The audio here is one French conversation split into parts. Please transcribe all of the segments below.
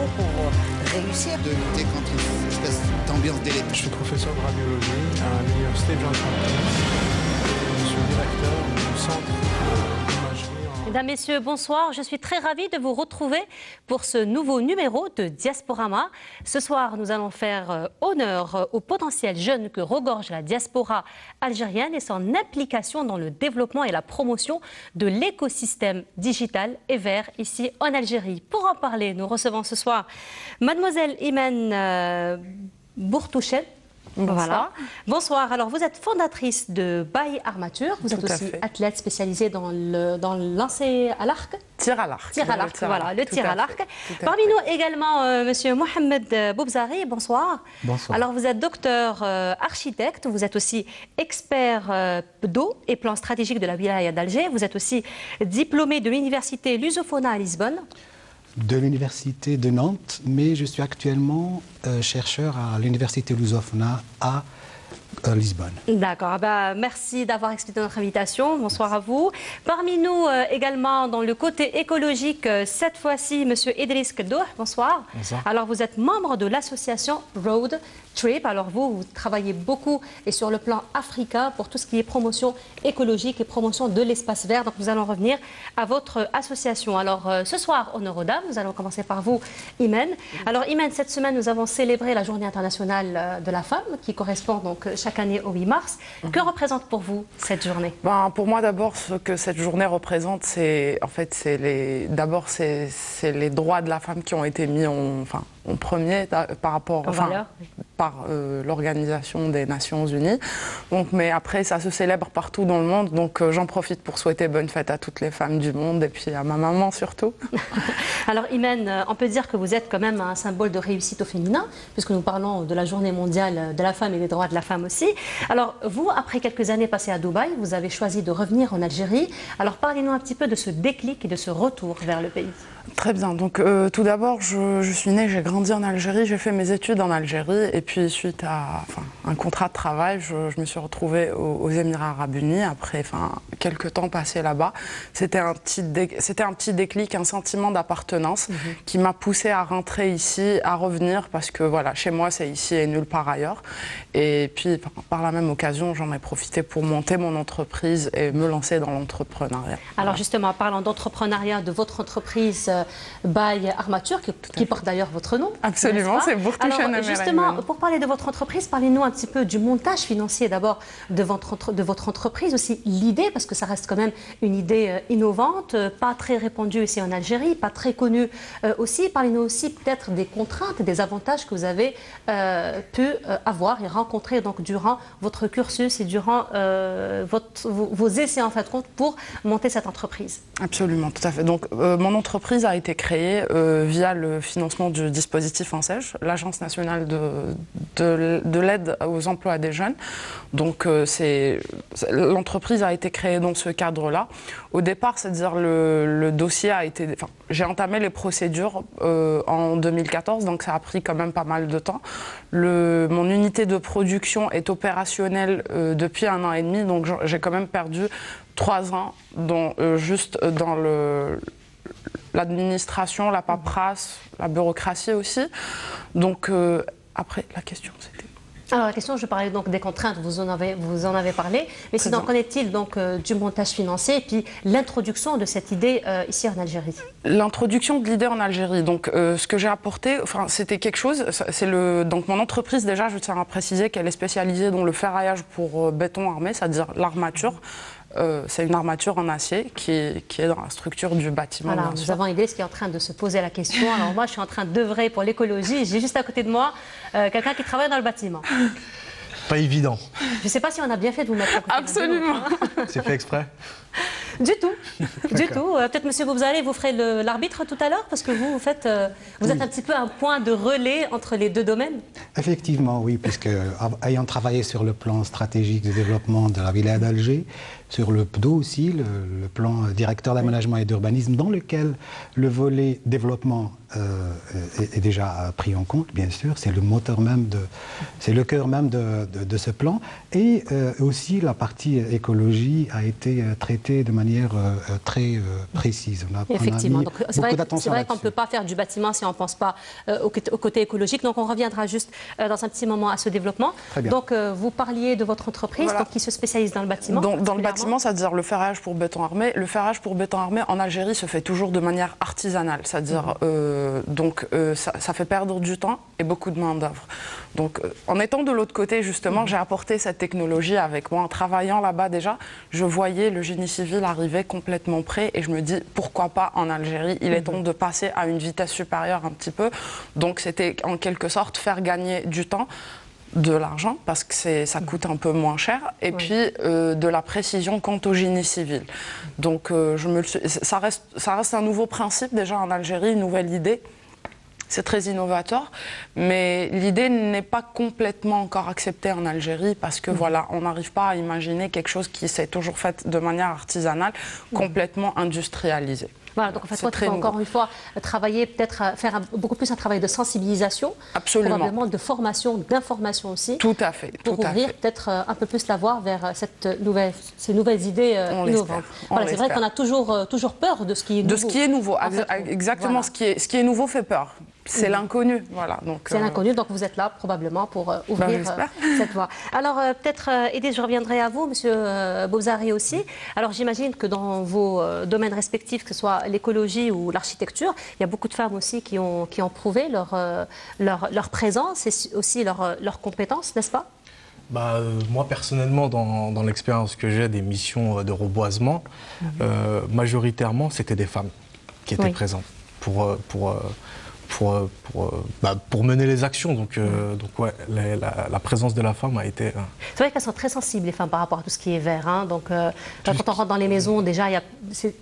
faut pour réussir. De lutter contre une espèce d'ambiance délétère. Je suis professeur de radiologie à l'université Johns Hopkins. Je suis directeur du centre d'imagerie. Mesdames, Messieurs, bonsoir. Je suis très ravie de vous retrouver pour ce nouveau numéro de Diasporama. Ce soir, nous allons faire honneur aux potentiels jeunes que regorge la diaspora algérienne et son implication dans le développement et la promotion de l'écosystème digital et vert ici en Algérie. Pour en parler, nous recevons ce soir Mademoiselle Imen Bourtouchen. Bonsoir. Voilà. Bonsoir. Alors, vous êtes fondatrice de Baye Armature. Vous êtes aussi athlète spécialisée dans le lancer à l'arc. Tir à l'arc. Tir à l'arc, voilà, le tir à l'arc. Parmi nous également, Monsieur Mohamed Boubzari. Bonsoir. Bonsoir. Alors, vous êtes docteur architecte. Vous êtes aussi expert d'eau et plan stratégique de la wilaya d'Alger. Vous êtes aussi diplômé de l'université Lusofona à Lisbonne. De l'université de Nantes, mais je suis actuellement chercheur à l'université Lusofona à Lisbonne. D'accord, merci d'avoir accepté notre invitation. Bonsoir à vous. Parmi nous également, dans le côté écologique, cette fois-ci, Monsieur Idriss Keldouh. Bonsoir. Bonsoir. Alors, vous êtes membre de l'association Road Trip. Alors, vous travaillez beaucoup et sur le plan africain pour tout ce qui est promotion écologique et promotion de l'espace vert. Donc, nous allons revenir à votre association. Alors, ce soir, honneur aux dames, nous allons commencer par vous, Imen. Alors, Imen, cette semaine, nous avons célébré la Journée internationale de la femme qui correspond donc chaque année au 8 mars. Que représente pour vous cette journée? Pour moi, d'abord, ce que cette journée représente, c'est les droits de la femme qui ont été mis en premier par rapport par l'Organisation des Nations Unies. Donc, mais après, ça se célèbre partout dans le monde. Donc, j'en profite pour souhaiter bonne fête à toutes les femmes du monde et puis à ma maman surtout. Alors, Imen, on peut dire que vous êtes quand même un symbole de réussite au féminin, puisque nous parlons de la Journée mondiale de la femme et des droits de la femme aussi. Alors, vous, après quelques années passées à Dubaï, vous avez choisi de revenir en Algérie. Alors, parlez-nous un petit peu de ce déclic et de ce retour vers le pays. Très bien. Donc, tout d'abord, je suis née, j'ai grandi en Algérie, j'ai fait mes études en Algérie. Et puis, suite à un contrat de travail, je me suis retrouvée aux Émirats Arabes Unis après quelques temps passés là-bas. C'était un petit déclic, un sentiment d'appartenance qui m'a poussée à rentrer ici, à revenir, parce que voilà, chez moi, c'est ici et nulle part ailleurs. Et puis, par la même occasion, j'en ai profité pour monter mon entreprise et me lancer dans l'entrepreneuriat. Alors, justement, parlant d'entrepreneuriat, de votre entreprise Baye Armature, qui porte d'ailleurs votre nom. Absolument, c'est Bourtouchen. Alors, justement, pour parler de votre entreprise, parlez-nous un petit peu du montage financier d'abord de votre entreprise, aussi l'idée, parce que ça reste quand même une idée innovante, pas très répandue ici en Algérie, pas très connue aussi. Parlez-nous aussi peut-être des contraintes et des avantages que vous avez pu avoir et rencontrer donc durant votre cursus et durant vos essais en fin de compte pour monter cette entreprise. Absolument, tout à fait. Donc, mon entreprise a été créée via le financement du dispositif ANSEJ, l'Agence nationale de l'aide aux emplois des jeunes. Donc, l'entreprise a été créée dans ce cadre-là. Au départ, c'est-à-dire le dossier a été... j'ai entamé les procédures en 2014, donc ça a pris quand même pas mal de temps. Mon unité de production est opérationnelle depuis 1 an et demi, donc j'ai quand même perdu 3 ans juste dans l'administration, la paperasse, la bureaucratie aussi. Donc après, la question c'était... Alors la question, je parlais donc des contraintes, vous en avez parlé, mais sinon qu'en est-il donc du montage financier et puis l'introduction de cette idée ici en Algérie? L'introduction de l'idée en Algérie, donc ce que j'ai apporté, c'était quelque chose, donc mon entreprise déjà, je tiens à préciser qu'elle est spécialisée dans le ferraillage pour béton armé, c'est-à-dire l'armature. C'est une armature en acier qui est dans la structure du bâtiment. Voilà, nous avons Idriss qui est en train de se poser la question. Alors moi, je suis en train d'œuvrer pour l'écologie. J'ai juste à côté de moi quelqu'un qui travaille dans le bâtiment. Pas évident. Je ne sais pas si on a bien fait de vous mettre à côté. Absolument. C'est fait exprès? Du tout. Du tout. Peut-être, Monsieur Boubzali, vous ferez l'arbitre tout à l'heure, parce que vous êtes un petit peu un point de relais entre les deux domaines. Effectivement, oui, puisque ayant travaillé sur le plan stratégique de développement de la wilaya d'Alger, sur le PDO aussi, le plan directeur d'aménagement et d'urbanisme, dans lequel le volet développement est déjà pris en compte, bien sûr. C'est le moteur même, c'est le cœur même de ce plan. Et aussi la partie écologie a été traitée de manière très précise. Effectivement. Donc, c'est vrai qu'on ne là-dessus. peut pas faire du bâtiment si on ne pense pas au côté écologique. Donc on reviendra juste dans un petit moment à ce développement. Très bien. Donc vous parliez de votre entreprise Voilà. donc, qui se spécialise dans le bâtiment. Dans le bâtiment, c'est-à-dire le ferrage pour béton armé. Le ferrage pour béton armé en Algérie se fait toujours de manière artisanale, c'est-à-dire ça fait perdre du temps et beaucoup de main-d'œuvre. Donc en étant de l'autre côté, justement, j'ai apporté cette technologie avec moi. En travaillant là-bas déjà, je voyais le génie civil arriver complètement prêt et je me dis pourquoi pas en Algérie. Il est temps de passer à une vitesse supérieure un petit peu. Donc c'était en quelque sorte faire gagner du temps, de l'argent parce que ça coûte un peu moins cher et puis de la précision quant au génie civil. Donc ça reste un nouveau principe déjà en Algérie, une nouvelle idée. C'est très innovateur, mais l'idée n'est pas complètement encore acceptée en Algérie parce que voilà, on n'arrive pas à imaginer quelque chose qui s'est toujours fait de manière artisanale, complètement industrialisée. Voilà, donc en fait, il faut encore une fois travailler, peut-être faire beaucoup plus un travail de sensibilisation, absolument, probablement de formation, d'information aussi. Tout à fait. Pour ouvrir peut-être un peu plus la voie vers ces nouvelles idées innovantes. Voilà, c'est vrai qu'on a toujours peur de ce qui est nouveau. De ce qui est nouveau, exactement. Voilà. Ce qui est nouveau fait peur. C'est l'inconnu, voilà. C'est l'inconnu, donc vous êtes là probablement pour ouvrir cette voie. Alors peut-être, Edith, je reviendrai à vous, Monsieur Bobzari aussi. Alors j'imagine que dans vos domaines respectifs, que ce soit l'écologie ou l'architecture, il y a beaucoup de femmes aussi qui ont prouvé leur présence et aussi leur compétence, n'est-ce pas? Moi, personnellement, dans l'expérience que j'ai des missions de reboisement, majoritairement, c'était des femmes qui étaient présentes pour mener les actions. Donc ouais, la présence de la femme a été... C'est vrai qu'elles sont très sensibles, les femmes, par rapport à tout ce qui est vert. Hein. Donc, quand on rentre dans les maisons, déjà, il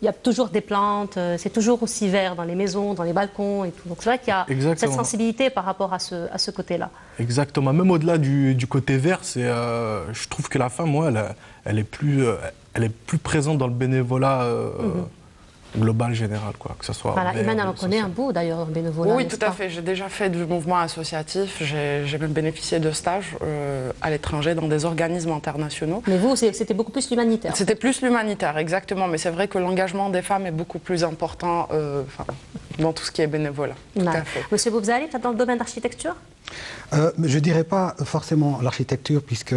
y a toujours des plantes, c'est toujours aussi vert dans les maisons, dans les balcons et tout. Donc, c'est vrai qu'il y a cette sensibilité par rapport à ce côté-là. Exactement. Même au-delà du côté vert, je trouve que la femme, moi, elle est plus présente dans le bénévolat global, général, quoi, que ce soit... Voilà, Iman, elle en connaît un bout, d'ailleurs, en bénévolat. Oui, tout à fait. J'ai déjà fait du mouvement associatif. J'ai même bénéficié de stages à l'étranger dans des organismes internationaux. Mais vous, c'était beaucoup plus l'humanitaire. C'était plus l'humanitaire, exactement. Mais c'est vrai que l'engagement des femmes est beaucoup plus important dans tout ce qui est bénévolat. Tout à fait. Monsieur Bobzari, dans le domaine d'architecture? Je ne dirais pas forcément l'architecture, puisque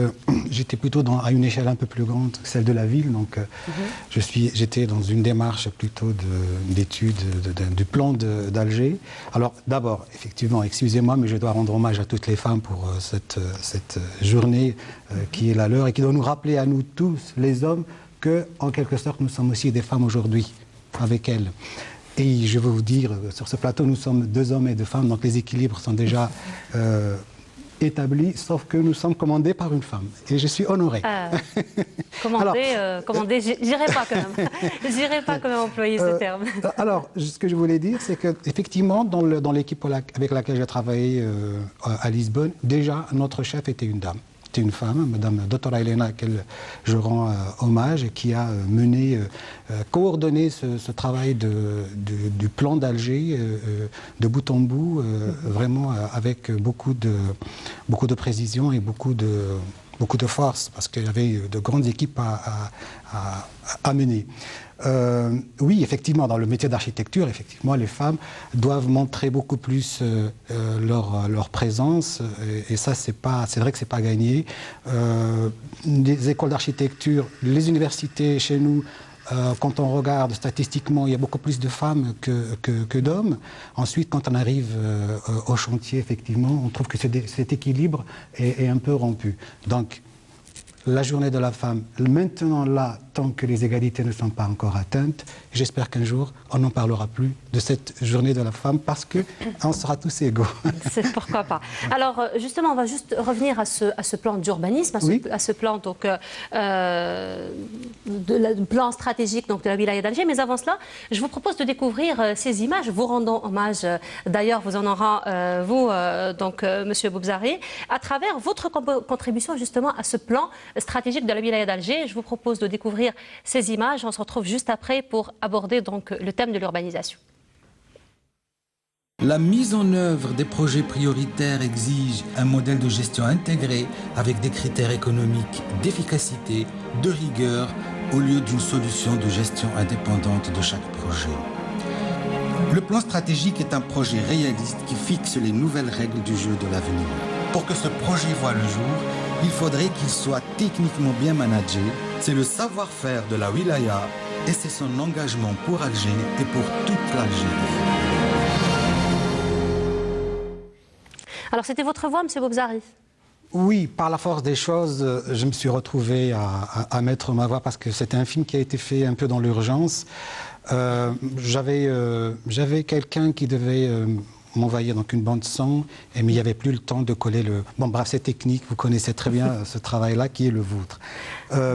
j'étais plutôt à une échelle un peu plus grande, celle de la ville. Donc, j'étais dans une démarche plutôt d'étude du plan d'Alger. Alors, d'abord, effectivement, excusez-moi, mais je dois rendre hommage à toutes les femmes pour cette journée qui est la leur et qui doit nous rappeler à nous tous, les hommes, que, en quelque sorte, nous sommes aussi des femmes aujourd'hui, avec elles. Et je veux vous dire, sur ce plateau, nous sommes 2 hommes et 2 femmes, donc les équilibres sont déjà établis, sauf que nous sommes commandés par une femme. Et je suis honoré. Commandé, j'irai pas quand même. J'irai pas quand même employer ce terme. Alors, ce que je voulais dire, c'est qu'effectivement, dans l'équipe avec laquelle j'ai travaillé à Lisbonne, déjà, notre chef était une dame. C'était une femme, Madame Dr Elena, à laquelle je rends hommage, et qui a coordonné ce travail du plan d'Alger de bout en bout, vraiment avec beaucoup de précision et beaucoup de force, parce qu'il y avait de grandes équipes à mener. Oui, effectivement, dans le métier d'architecture, effectivement, les femmes doivent montrer beaucoup plus leur présence, et ça, c'est vrai que c'est pas gagné. Les écoles d'architecture, les universités chez nous, quand on regarde statistiquement, il y a beaucoup plus de femmes que d'hommes. Ensuite, quand on arrive au chantier, effectivement, on trouve que cet équilibre est un peu rompu. Donc, la journée de la femme, maintenant là, tant que les égalités ne sont pas encore atteintes, j'espère qu'un jour, on n'en parlera plus de cette journée de la femme parce qu'on sera tous égaux. Pourquoi pas. Alors, justement, on va juste revenir à ce plan d'urbanisme, à ce plan, donc, plan stratégique donc, de la wilaya d'Alger. Mais avant cela, je vous propose de découvrir ces images, vous rendant hommage, d'ailleurs, vous en aurez, vous, donc, Monsieur Bobzari, à travers votre contribution justement à ce plan stratégique de la wilaya d'Alger. Je vous propose de découvrir découvrir ces images. On se retrouve juste après pour aborder donc le thème de l'urbanisation. La mise en œuvre des projets prioritaires exige un modèle de gestion intégré avec des critères économiques d'efficacité, de rigueur, au lieu d'une solution de gestion indépendante de chaque projet. Le plan stratégique est un projet réaliste qui fixe les nouvelles règles du jeu de l'avenir. Pour que ce projet voie le jour, il faudrait qu'il soit techniquement bien managé. C'est le savoir-faire de la wilaya et c'est son engagement pour Alger et pour toute l'Algérie. Alors c'était votre voix, M. Bobzari? Oui, par la force des choses, je me suis retrouvé à mettre ma voix parce que c'était un film qui a été fait un peu dans l'urgence. J'avais quelqu'un qui devait m'envoyer donc une bande son, mais il n'y avait plus le temps de coller le... Bon bref, c'est technique, vous connaissez très bien ce travail-là qui est le vôtre.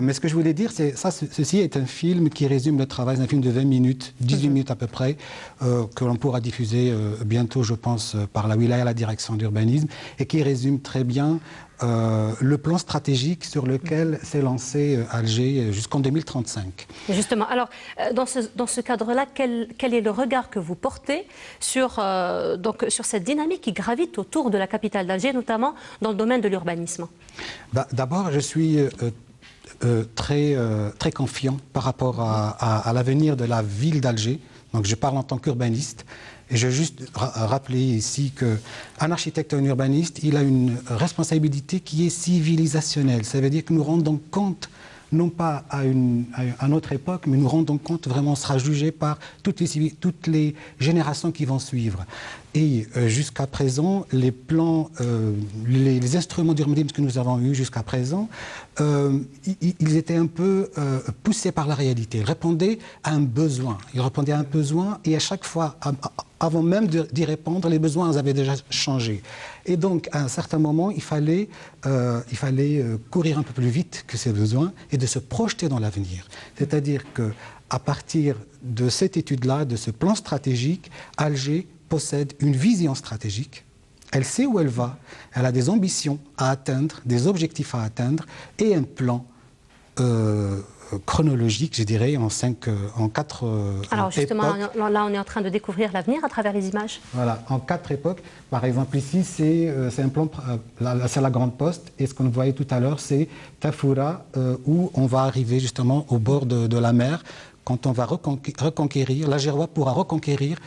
Mais ce que je voulais dire, c'est ça, ceci est un film qui résume le travail, c'est un film de 20 minutes, 18 minutes à peu près, que l'on pourra diffuser bientôt, je pense, par la wilaya, la direction d'urbanisme, et qui résume très bien le plan stratégique sur lequel s'est lancé Alger jusqu'en 2035. Justement, alors dans ce cadre-là, quel est le regard que vous portez sur cette dynamique qui gravite autour de la capitale d'Alger, notamment dans le domaine de l'urbanisme? D'abord, je suis très confiant par rapport à l'avenir de la ville d'Alger. Donc je parle en tant qu'urbaniste. Et je veux juste rappeler ici qu'un architecte et un urbaniste, il a une responsabilité qui est civilisationnelle. Ça veut dire que nous rendons compte, non pas à notre époque, mais nous rendons compte, vraiment, on sera jugé par toutes les générations qui vont suivre. Et jusqu'à présent, les plans, les instruments d'urbanisme que nous avons eus jusqu'à présent, ils étaient un peu poussés par la réalité. Ils répondaient à un besoin. Ils répondaient à un besoin et à chaque fois, avant même d'y répondre, les besoins avaient déjà changé. Et donc, à un certain moment, il fallait courir un peu plus vite que ces besoins et de se projeter dans l'avenir. C'est-à-dire qu'à partir de cette étude-là, de ce plan stratégique, Alger possède une vision stratégique. Elle sait où elle va, elle a des ambitions à atteindre, des objectifs à atteindre et un plan chronologique, je dirais, en quatre Alors justement, époques. là on est en train de découvrir l'avenir à travers les images. Voilà, en 4 époques. Par exemple ici, c'est un plan, c'est la Grande Poste, et ce qu'on voyait tout à l'heure, c'est Tafoura, où on va arriver justement au bord de la mer. Quand on va reconquérir, l'Algérois pourra reconquérir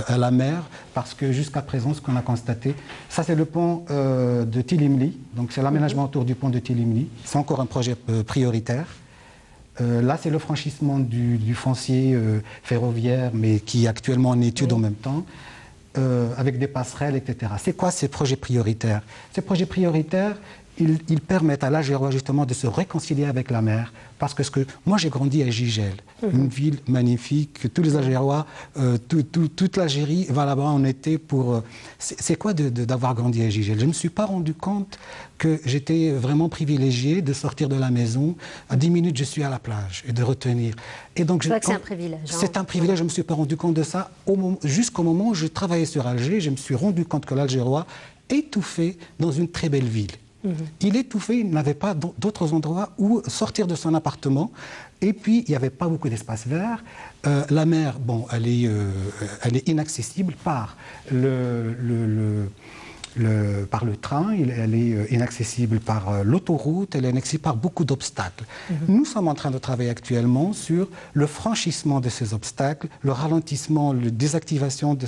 la mer, parce que jusqu'à présent, ce qu'on a constaté, ça c'est le pont de Tilimli, donc c'est l'aménagement autour du pont de Tilimli, c'est encore un projet prioritaire. Là, c'est le franchissement du foncier ferroviaire, mais qui est actuellement en étude en même temps, avec des passerelles, etc. C'est quoi ces projets prioritaires? Ces projets prioritaires, ils permettent à l'Algérois justement de se réconcilier avec la mer. Parce que moi, j'ai grandi à Gigel, une ville magnifique. Tous les Algérois, toute l'Algérie va là-bas en été pour... C'est quoi d'avoir grandi à Gigel? Je ne me suis pas rendu compte que j'étais vraiment privilégié de sortir de la maison. À 10 minutes, je suis à la plage et de retenir. Et donc, c'est vrai que c'est un privilège. C'est un privilège, je ne me suis pas rendu compte de ça. Jusqu'au moment où je travaillais sur Alger, je me suis rendu compte que l'Algérois étouffait dans une très belle ville. Il étouffait, il n'avait pas d'autres endroits où sortir de son appartement. Et puis, il n'y avait pas beaucoup d'espace vert. La mer, bon, elle est inaccessible par par le train, elle est inaccessible par l'autoroute, elle est inaccessible par beaucoup d'obstacles. Nous sommes en train de travailler actuellement sur le franchissement de ces obstacles, le ralentissement, la désactivation de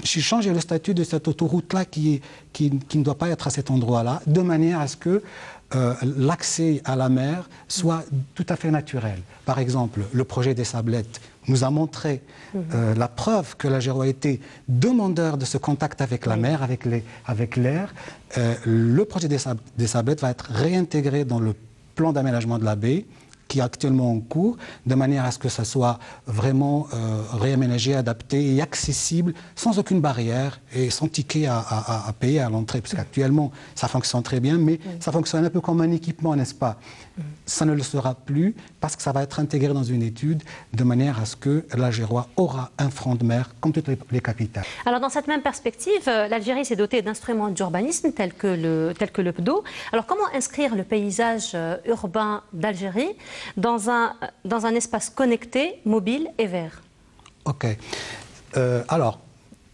changer le statut de cette autoroute-là qui ne doit pas être à cet endroit-là, de manière à ce que l'accès à la mer soit tout à fait naturel. Par exemple, le projet des Sablettes nous a montré la preuve que l'Algérois était demandeur de ce contact avec la mer, avec l'air. Le projet des Sablettes va être réintégré dans le plan d'aménagement de la baie, qui est actuellement en cours, de manière à ce que ça soit vraiment réaménagé, adapté et accessible, sans aucune barrière et sans ticket à payer à l'entrée. Parce qu'actuellement, ça fonctionne très bien, mais ça fonctionne un peu comme un équipement, n'est-ce pas? Ça ne le sera plus parce que ça va être intégré dans une étude de manière à ce que l'Algérois aura un front de mer comme toutes les capitales. Alors dans cette même perspective, l'Algérie s'est dotée d'instruments d'urbanisme tels que le PDO. Alors comment inscrire le paysage urbain d'Algérie dans un espace connecté, mobile et vert. Ok. Alors,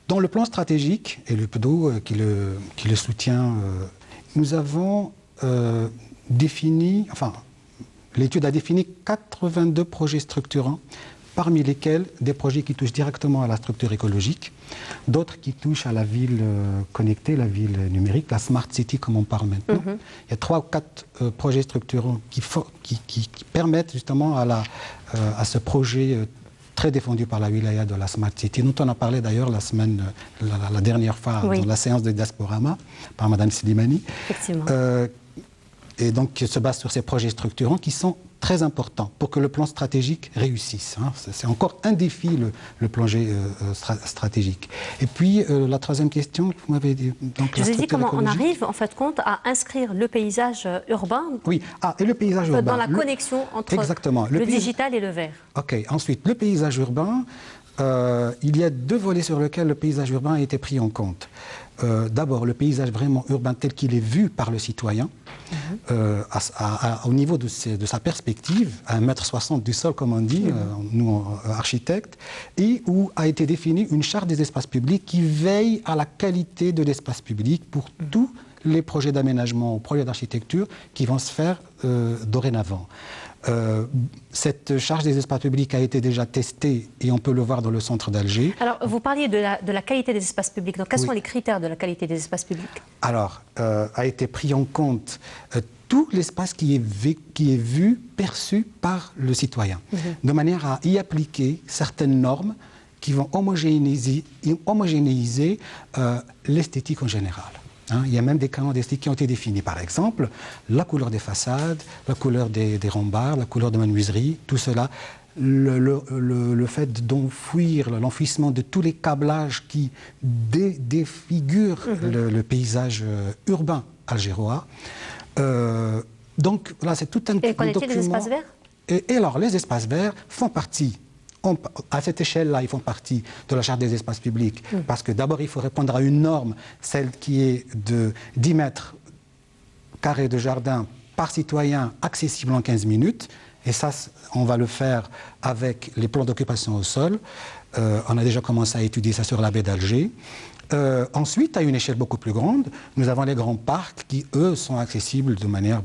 dans le plan stratégique et le PDO qui le soutient, nous avons défini, enfin, l'étude a défini 82 projets structurants, parmi lesquels des projets qui touchent directement à la structure écologique, d'autres qui touchent à la ville connectée, la ville numérique, la Smart City comme on parle maintenant. Il y a 3 ou 4 projets structurants qui permettent justement à ce projet très défendu par la wilaya de la Smart City, dont on a parlé d'ailleurs la dernière fois dans la séance de Diasporama par Mme Slimani. Effectivement. Et donc, se base sur ces projets structurants qui sont très importants pour que le plan stratégique réussisse. Hein. C'est encore un défi, le plan stratégique. Et puis, la troisième question, vous m'avez dit... Donc, je vous ai dit comment on arrive, en fait, compte à inscrire le paysage urbain et le paysage urbain. Dans la connexion entre le digital et le vert. OK. Ensuite, le paysage urbain, il y a 2 volets sur lesquels le paysage urbain a été pris en compte. D'abord, le paysage vraiment urbain tel qu'il est vu par le citoyen, au niveau de sa perspective, à 1,60 m du sol, comme on dit, nous, architectes, et où a été définie une charte des espaces publics qui veille à la qualité de l'espace public pour tous les projets d'aménagement, projets d'architecture qui vont se faire dorénavant. Cette charge des espaces publics a été déjà testée et on peut le voir dans le centre d'Alger. Alors, vous parliez de la qualité des espaces publics. Donc, quels sont les critères de la qualité des espaces publics? Alors, a été pris en compte tout l'espace qui est vu, perçu par le citoyen, de manière à y appliquer certaines normes qui vont homogénéiser l'esthétique en général. Hein, il y a même des canons d'esthétique qui ont été définis. Par exemple, la couleur des façades, la couleur des rembarts, la couleur de menuiserie, tout cela, le fait d'enfouir, l'enfouissement de tous les câblages qui défigurent le paysage urbain algérois. Donc, là, c'est tout un document. Et qu'en est-il des espaces verts? Et alors, les espaces verts font partie... à cette échelle-là, ils font partie de la charte des espaces publics. Parce que d'abord, il faut répondre à une norme, celle qui est de 10 mètres carrés de jardin par citoyen, accessible en 15 minutes. Et ça, on va le faire avec les plans d'occupation au sol. On a déjà commencé à étudier ça sur la baie d'Alger. Ensuite, à une échelle beaucoup plus grande, nous avons les grands parcs qui, eux, sont accessibles de manière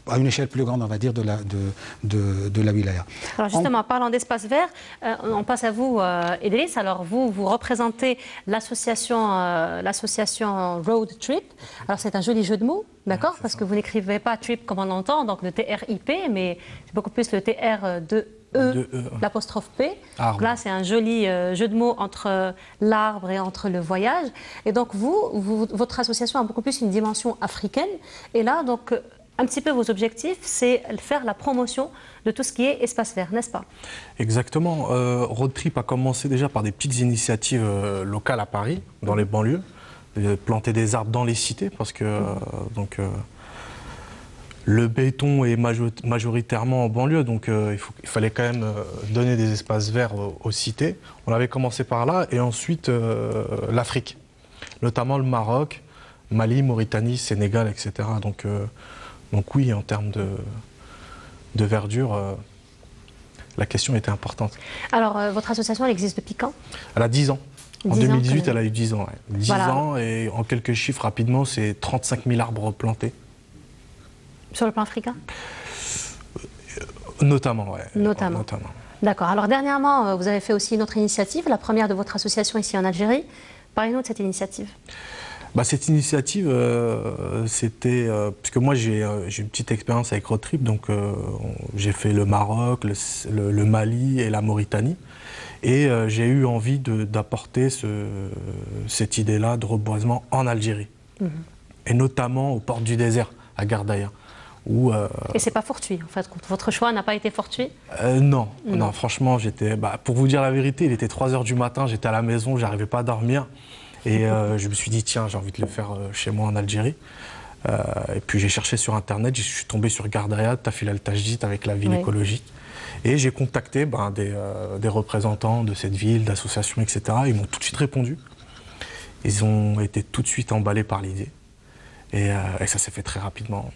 à une échelle plus grande, on va dire, de la wilaya. Alors justement, en parlant d'espace vert, on passe à vous, Idriss. Alors vous représentez l'association Road Trip. Alors c'est un joli jeu de mots, d'accord? Parce que vous n'écrivez pas trip comme on l'entend, donc le TRIP, mais c'est beaucoup plus le TR2. L'apostrophe P. Donc là, c'est un joli jeu de mots entre l'arbre et entre le voyage. Et donc, votre association a beaucoup plus une dimension africaine. Et là, donc, un petit peu vos objectifs, c'est faire la promotion de tout ce qui est espace vert, n'est-ce pas? Exactement. Road Trip a commencé déjà par des petites initiatives locales à Paris, dans les banlieues. Planter des arbres dans les cités, parce que le béton est majoritairement en banlieue, donc il fallait quand même donner des espaces verts aux cités. On avait commencé par là, et ensuite l'Afrique, notamment le Maroc, Mali, Mauritanie, Sénégal, etc. Donc oui, en termes de verdure, la question était importante. Alors, votre association, elle existe depuis quand? Elle a 10 ans. En 2018, elle a eu 10 ans. Ouais. 10 ans, et en quelques chiffres rapidement, c'est 35 000 arbres plantés. Sur le plan africain? Notamment, oui. Notamment. D'accord. Alors dernièrement, vous avez fait aussi une autre initiative, la première de votre association ici en Algérie. Parlez-nous de cette initiative. Cette initiative, c'était... puisque moi, j'ai une petite expérience avec Road Trip, donc j'ai fait le Maroc, le Mali et la Mauritanie. Et j'ai eu envie d'apporter cette idée-là de reboisement en Algérie. Et notamment aux portes du désert, à Gardaïa. Et c'est pas fortuit, en fait. Votre choix n'a pas été fortuit? Non, franchement, pour vous dire la vérité, il était 3 h du matin, j'étais à la maison, j'arrivais pas à dormir. Et je me suis dit, tiens, j'ai envie de le faire chez moi en Algérie. Et puis j'ai cherché sur Internet, je suis tombé sur Gardaïa, Tafil Al Tajdid avec la ville écologique. Et j'ai contacté des représentants de cette ville, d'associations, etc. Ils m'ont tout de suite répondu. Ils ont été tout de suite emballés par l'idée. Et ça s'est fait très rapidement.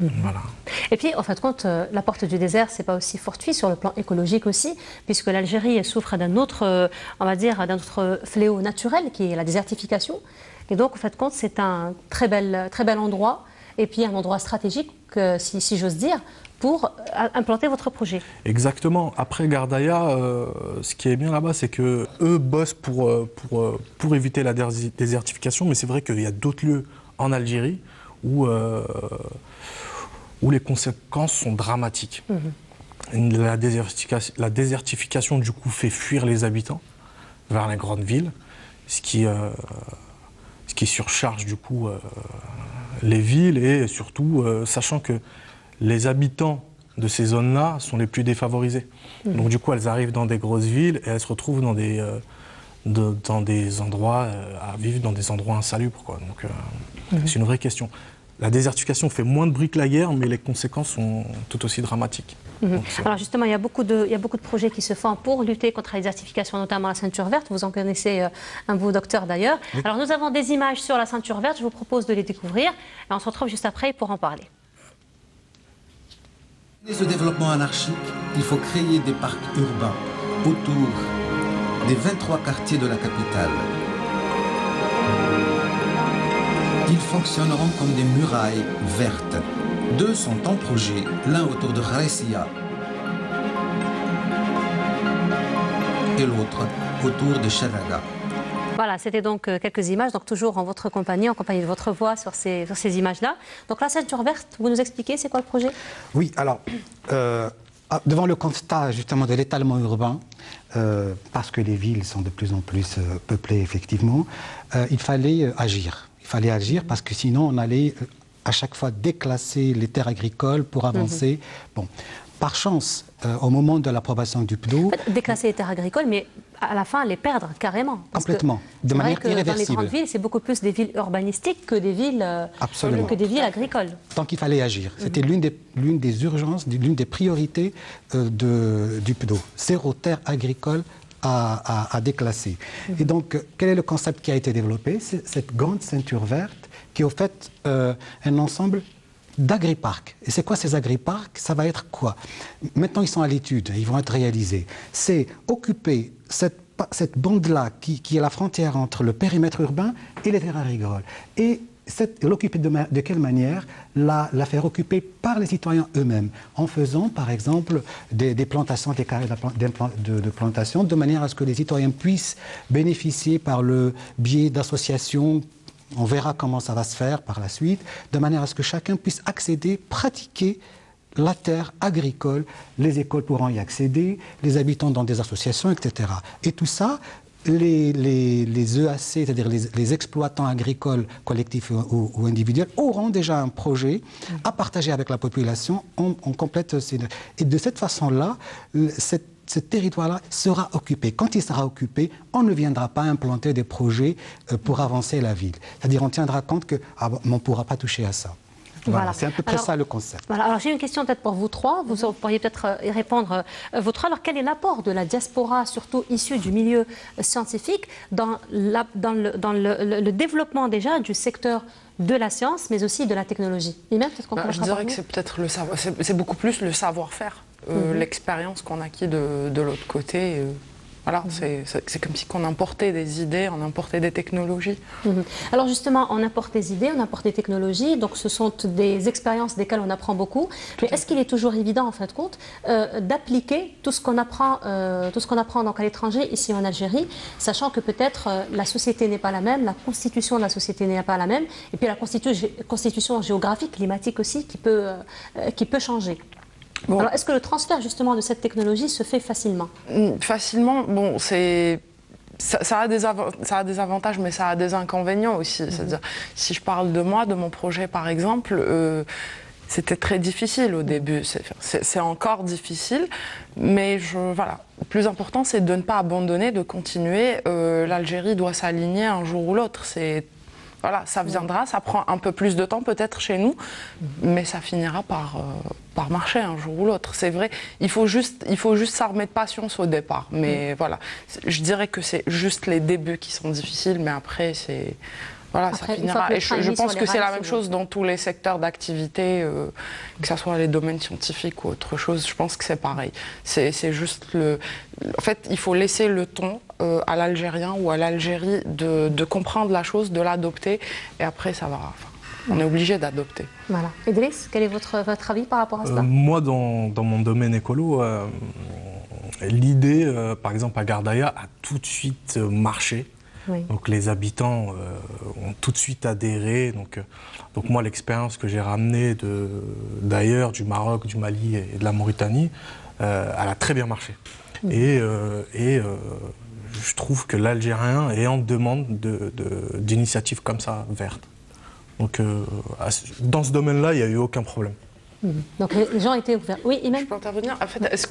Voilà. Et puis, en fin de compte, la porte du désert, c'est pas aussi fortuit sur le plan écologique aussi, puisque l'Algérie souffre d'un autre, on va dire, d'un autre fléau naturel qui est la désertification. Et donc, en fin de compte, c'est un très bel endroit, et puis un endroit stratégique, si j'ose dire, pour implanter votre projet. Exactement. Après Gardaïa, ce qui est bien là-bas, c'est que eux bossent pour éviter la désertification, mais c'est vrai qu'il y a d'autres lieux en Algérie où les conséquences sont dramatiques. La désertification, du coup, fait fuir les habitants vers les grandes villes, ce qui surcharge, du coup, les villes, et surtout, sachant que les habitants de ces zones-là sont les plus défavorisés. Donc, du coup, elles arrivent dans des grosses villes et elles se retrouvent dans des endroits, à vivre dans des endroits insalubres, quoi. Donc, c'est une vraie question. La désertification fait moins de bruit que la guerre, mais les conséquences sont tout aussi dramatiques. Donc, alors justement, il y a beaucoup de projets qui se font pour lutter contre la désertification, notamment la ceinture verte. Vous en connaissez un beau docteur d'ailleurs. Oui. Alors nous avons des images sur la ceinture verte, je vous propose de les découvrir. Et on se retrouve juste après pour en parler. Ce développement anarchique, il faut créer des parcs urbains autour des 23 quartiers de la capitale. Ils fonctionneront comme des murailles vertes. 2 sont en projet, l'un autour de Kharessia et l'autre autour de Chavaga. Voilà, c'était donc quelques images, donc toujours en votre compagnie, en compagnie de votre voix sur ces images-là. Donc la ceinture verte, vous nous expliquez, c'est quoi le projet? Oui, alors, devant le constat justement de l'étalement urbain, parce que les villes sont de plus en plus peuplées effectivement, il fallait agir. Il fallait agir parce que sinon on allait à chaque fois déclasser les terres agricoles pour avancer. Bon, par chance, au moment de l'approbation du PDO... En fait, déclasser les terres agricoles, mais à la fin, les perdre carrément. Complètement, de manière irréversible. Dans les grandes villes, c'est beaucoup plus des villes urbanistiques que des villes, agricoles. Tant qu'il fallait agir. C'était l'une des urgences, l'une des priorités du PDO. 0 terre agricole à déclasser. Et donc, quel est le concept qui a été développé? C'est cette grande ceinture verte qui est au fait un ensemble d'agriparcs. Et c'est quoi ces agriparcs? Ça va être quoi? Maintenant, ils sont à l'étude, ils vont être réalisés. C'est occuper cette bande-là qui est la frontière entre le périmètre urbain et les terres agricoles. Et l'occuper de quelle manière? La faire occuper par les citoyens eux-mêmes, en faisant par exemple des plantations, des carrés de plantation, de manière à ce que les citoyens puissent bénéficier par le biais d'associations. On verra comment ça va se faire par la suite, de manière à ce que chacun puisse accéder, pratiquer la terre agricole, les écoles pourront y accéder, les habitants dans des associations, etc. Et tout ça, les EAC, c'est-à-dire les exploitants agricoles collectifs ou individuels, auront déjà un projet à partager avec la population. On complète et de cette façon-là, ce territoire-là sera occupé. Quand il sera occupé, on ne viendra pas implanter des projets pour avancer la ville. C'est-à-dire on tiendra compte qu'on ne pourra pas toucher à ça. Voilà. C'est à peu près ça le concept. Voilà. Alors j'ai une question peut-être pour vous trois. Vous pourriez peut-être y répondre vous trois. Alors quel est l'apport de la diaspora, surtout issue du milieu scientifique, dans le développement déjà du secteur de la science, mais aussi de la technologie? Et même peut-être qu'on je dirais que c'est peut-être le savoir. C'est beaucoup plus le savoir-faire, l'expérience qu'on acquis de l'autre côté. Voilà, c'est comme si on importait des idées, on importait des technologies. Alors justement, on importe des idées, on importe des technologies, donc ce sont des expériences desquelles on apprend beaucoup. Mais est-ce qu'il est toujours évident, en fin de compte, d'appliquer tout ce qu'on apprend, donc à l'étranger, ici en Algérie, sachant que peut-être la société n'est pas la même, la constitution de la société n'est pas la même, et puis la constitution géographique, climatique aussi, qui peut changer. Bon. Alors, est-ce que le transfert justement de cette technologie se fait facilement? Facilement, bon, ça a des avantages, mais ça a des inconvénients aussi. C'est-à-dire, si je parle de moi, de mon projet par exemple, c'était très difficile au début. C'est encore difficile, mais voilà. Le plus important, c'est de ne pas abandonner, de continuer. L'Algérie doit s'aligner un jour ou l'autre. Voilà, ça viendra, ça prend un peu plus de temps peut-être chez nous, mais ça finira par marcher un jour ou l'autre. C'est vrai, il faut juste s'armer de patience au départ. Mais voilà, je dirais que c'est juste les débuts qui sont difficiles, mais après, Voilà, Après, ça une fois finira. que le Et train est je mis pense sur que les c'est la rails, même c'est chose dans tous les secteurs d'activité, que ce soit les domaines scientifiques ou autre chose. Je pense que c'est pareil. C'est juste en fait, il faut laisser le temps à l'Algérien ou à l'Algérie de comprendre la chose, de l'adopter, et après ça va. Enfin, on est obligé d'adopter. Voilà. Idriss, quel est votre avis par rapport à cela? Moi, dans mon domaine écolo, l'idée, par exemple, à Gardaïa, a tout de suite marché. Oui. Donc les habitants ont tout de suite adhéré. Donc moi, l'expérience que j'ai ramenée d'ailleurs, du Maroc, du Mali et de la Mauritanie, elle a très bien marché. Et je trouve que l'Algérien est en demande d'initiatives comme ça, vertes. Donc dans ce domaine-là, il n'y a eu aucun problème. Donc les gens étaient ouverts. Oui, Imen? Je peux intervenir. En fait, est-ce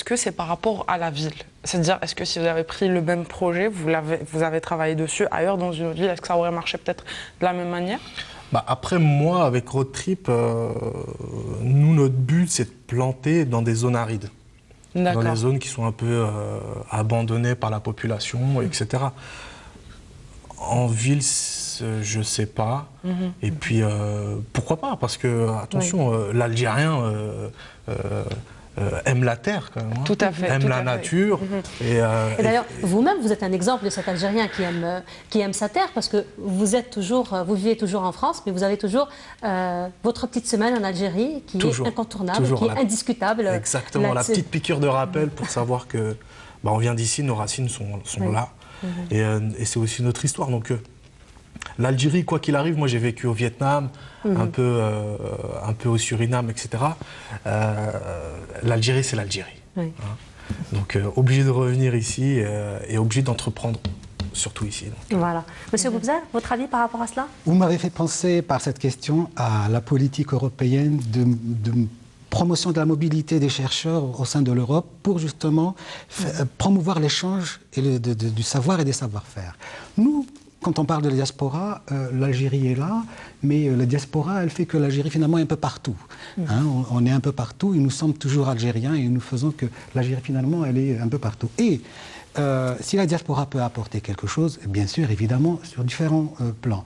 que c'est par rapport à la ville? C'est-à-dire, est-ce que si vous avez pris le même projet, vous avez travaillé dessus ailleurs dans une autre ville, est-ce que ça aurait marché peut-être de la même manière? Après, moi, avec Road Trip, nous, notre but, c'est de planter dans des zones arides. Dans les zones qui sont un peu abandonnées par la population, etc. En ville, je sais pas. Et puis, pourquoi pas? Parce que, attention, l'Algérien aime la terre, quand même. Hein. Tout à fait. Aime la nature. Et d'ailleurs, vous-même, vous êtes un exemple de cet Algérien qui aime sa terre, parce que vous vivez toujours en France, mais vous avez toujours votre petite semaine en Algérie qui est incontournable, qui est indiscutable. Exactement, la petite piqûre de rappel pour savoir que on vient d'ici, nos racines sont là. Et c'est aussi notre histoire. Donc l'Algérie, quoi qu'il arrive, moi j'ai vécu au Vietnam, un peu au Suriname, etc. L'Algérie, c'est l'Algérie. Oui. Hein. Donc obligé de revenir ici et obligé d'entreprendre, surtout ici. Donc. Voilà. Monsieur Boubzal, votre avis par rapport à cela? Vous m'avez fait penser par cette question à la politique européenne de promotion de la mobilité des chercheurs au sein de l'Europe pour justement promouvoir l'échange du savoir et des savoir-faire. Nous, quand on parle de la diaspora, l'Algérie est là, mais la diaspora, elle fait que l'Algérie finalement est un peu partout. Hein, on est un peu partout et nous sommes toujours algériens et nous faisons que l'Algérie finalement, elle est un peu partout. Et si la diaspora peut apporter quelque chose, bien sûr, évidemment, sur différents plans.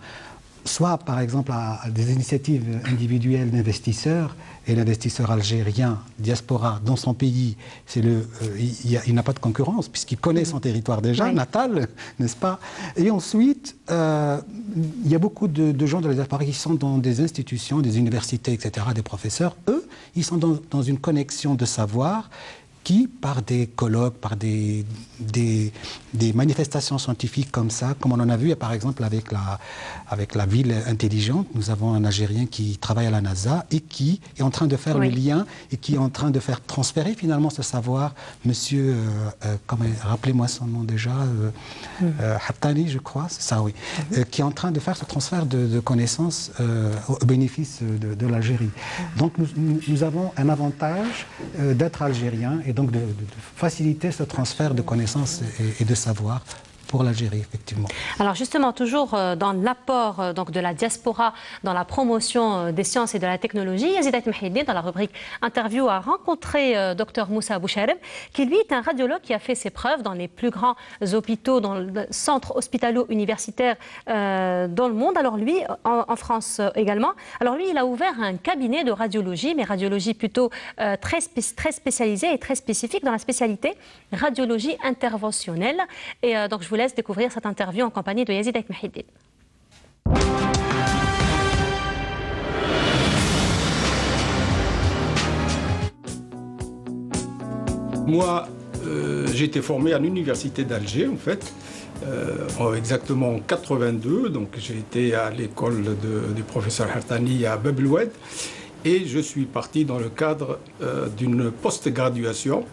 Soit par exemple à des initiatives individuelles d'investisseurs, et l'investisseur algérien, diaspora, dans son pays, il n'a pas de concurrence, puisqu'il connaît son territoire déjà, natal, n'est-ce pas? Et ensuite, il y a beaucoup de gens de la diaspora qui sont dans des institutions, des universités, etc., des professeurs. Eux, ils sont dans une connexion de savoir qui, par des colloques, par des manifestations scientifiques comme ça, comme on en a vu par exemple avec la ville intelligente, nous avons un Algérien qui travaille à la NASA et qui est en train de faire le lien et qui est en train de faire transférer finalement ce savoir, monsieur, rappelez-moi son nom déjà, Hattani, je crois, c'est ça, oui, qui est en train de faire ce transfert de connaissances au bénéfice de l'Algérie. Donc nous avons un avantage d'être algérien et donc de faciliter ce transfert de connaissances et de savoir pour l'Algérie, effectivement. Alors justement, toujours dans l'apport de la diaspora, dans la promotion des sciences et de la technologie, Yazid Mhidine, dans la rubrique interview, a rencontré Dr Moussa Bouchareb, qui lui est un radiologue qui a fait ses preuves dans les plus grands hôpitaux, dans le centre hospitalo-universitaire dans le monde. Alors lui, en France également. Alors lui, il a ouvert un cabinet de radiologie, mais radiologie plutôt très spécialisée et très spécifique dans la spécialité radiologie interventionnelle. Et donc je vous laisse découvrir cette interview en compagnie de Yazid Mhidine. Moi, j'ai été formé à l'université d'Alger, en fait, exactement en 82. Donc, j'ai été à l'école du professeur Hattani à Bab el Oued. Et je suis parti dans le cadre d'une post-graduation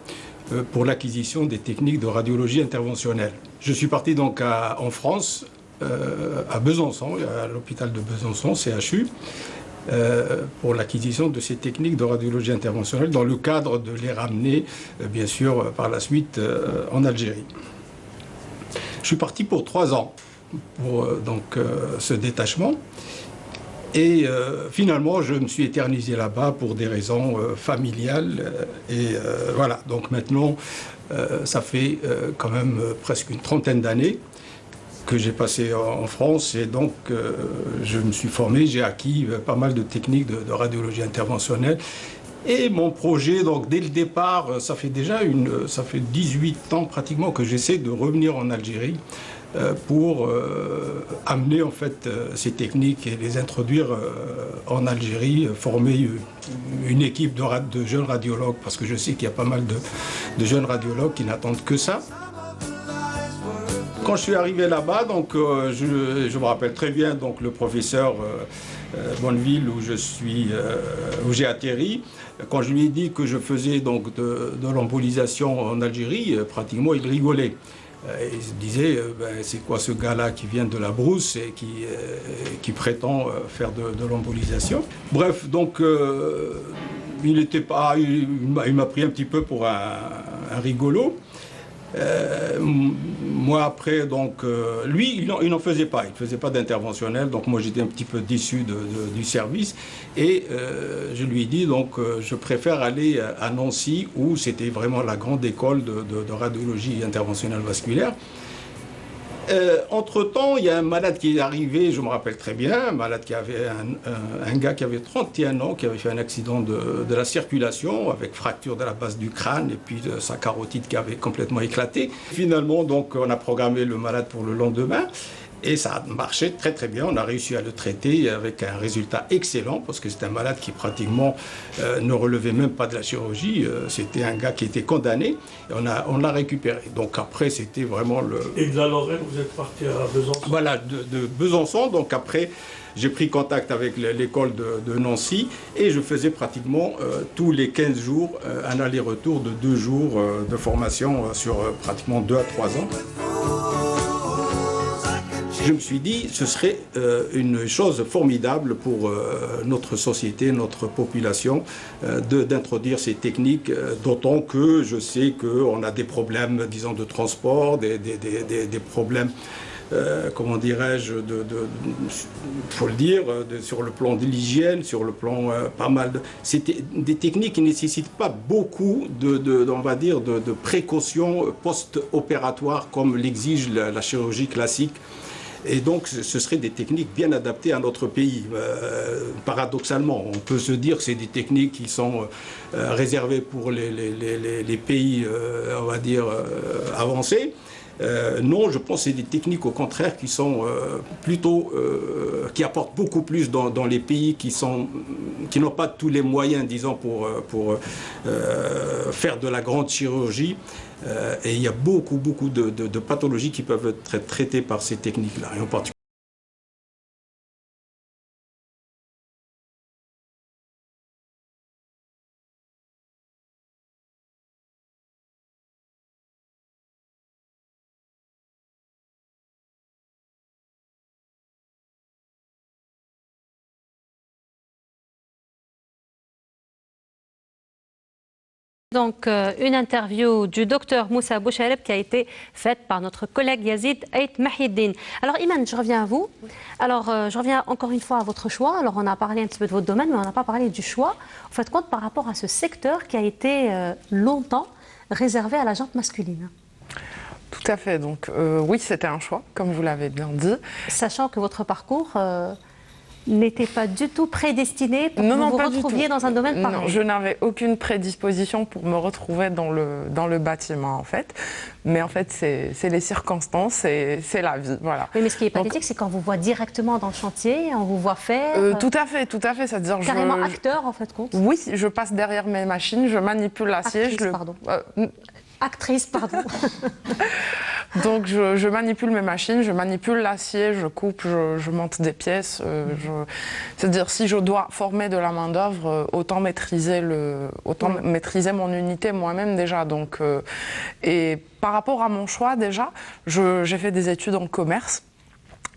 pour l'acquisition des techniques de radiologie interventionnelle. Je suis parti donc en France, à Besançon, à l'hôpital de Besançon, CHU, pour l'acquisition de ces techniques de radiologie interventionnelle dans le cadre de les ramener, bien sûr, par la suite en Algérie. Je suis parti pour 3 ans pour ce détachement. Et finalement, je me suis éternisé là-bas pour des raisons familiales. Voilà, donc maintenant, ça fait quand même presque une trentaine d'années que j'ai passé en France et donc je me suis formé, j'ai acquis pas mal de techniques de radiologie interventionnelle. Et mon projet, donc dès le départ, ça fait 18 ans pratiquement que j'essaie de revenir en Algérie pour amener en fait ces techniques et les introduire en Algérie, former une équipe de jeunes radiologues, parce que je sais qu'il y a pas mal de jeunes radiologues qui n'attendent que ça. Quand je suis arrivé là-bas, donc je me rappelle très bien donc le professeur Bonneville où j'ai atterri. Quand je lui ai dit que je faisais donc de l'embolisation en Algérie, pratiquement il rigolait. Il se disait, c'est quoi ce gars-là qui vient de la brousse et qui prétend faire de l'embolisation. Bref, donc il m'a pris un petit peu pour un rigolo. Moi après, donc, lui, il n'en faisait pas, il ne faisait pas d'interventionnel, donc moi j'étais un petit peu déçu du service et je lui ai dit, donc, je préfère aller à Nancy où c'était vraiment la grande école de radiologie interventionnelle vasculaire. Entre-temps, il y a un malade qui est arrivé, je me rappelle très bien, un malade qui avait un gars qui avait 31 ans, qui avait fait un accident de la circulation avec fracture de la base du crâne et puis sa carotide qui avait complètement éclaté. Finalement, donc, on a programmé le malade pour le lendemain. Et ça a marché très très bien, on a réussi à le traiter avec un résultat excellent parce que c'est un malade qui pratiquement ne relevait même pas de la chirurgie, c'était un gars qui était condamné et on l'a récupéré. Donc après c'était vraiment le... Et de la Lorraine, vous êtes parti à Besançon? Voilà, de Besançon, donc après j'ai pris contact avec l'école de Nancy et je faisais pratiquement tous les 15 jours un aller-retour de 2 jours de formation sur pratiquement 2 à 3 ans. Je me suis dit ce serait une chose formidable pour notre société, notre population, d'introduire ces techniques, d'autant que je sais qu'on a des problèmes, disons, de transport, des problèmes, comment dirais-je, faut le dire, sur le plan de l'hygiène, sur le plan pas mal de... C'était des techniques qui ne nécessitent pas beaucoup on va dire, de précautions post-opératoires comme l'exige la chirurgie classique. Et donc, ce seraient des techniques bien adaptées à notre pays. Paradoxalement, on peut se dire que c'est des techniques qui sont réservées pour les pays, on va dire, avancés. Non, je pense que c'est des techniques au contraire qui sont plutôt, qui apportent beaucoup plus dans les pays qui n'ont pas tous les moyens, disons, pour faire de la grande chirurgie. Et il y a beaucoup de pathologies qui peuvent être traitées par ces techniques-là, et en particulier. Donc, une interview du docteur Moussa Bouchareb qui a été faite par notre collègue Yazid Ait Mahiddin. Alors, Iman, je reviens à vous. Alors, je reviens encore une fois à votre choix. Alors, on a parlé un petit peu de votre domaine, mais on n'a pas parlé du choix. En fait, compte par rapport à ce secteur qui a été longtemps réservé à la jante masculine. Tout à fait. Donc, oui, c'était un choix, comme vous l'avez bien dit. Sachant que votre parcours... n'était pas du tout prédestiné pour que vous vous retrouviez dans un domaine pareil. Non, je n'avais aucune prédisposition pour me retrouver dans le bâtiment, en fait. Mais en fait, c'est les circonstances, c'est la vie, voilà. Oui, mais ce qui est pathétique, c'est quand on vous voit directement dans le chantier, on vous voit faire... tout à fait, c'est-à-dire... Carrément acteur, en fait, compte. Oui, je passe derrière mes machines, je manipule l'acier... Actrice, pardon. Donc je manipule mes machines, je manipule l'acier, je coupe, je monte des pièces. C'est-à-dire si je dois former de la main-d'œuvre, autant maîtriser mon unité moi-même déjà. Donc, et par rapport à mon choix déjà, j'ai fait des études en commerce.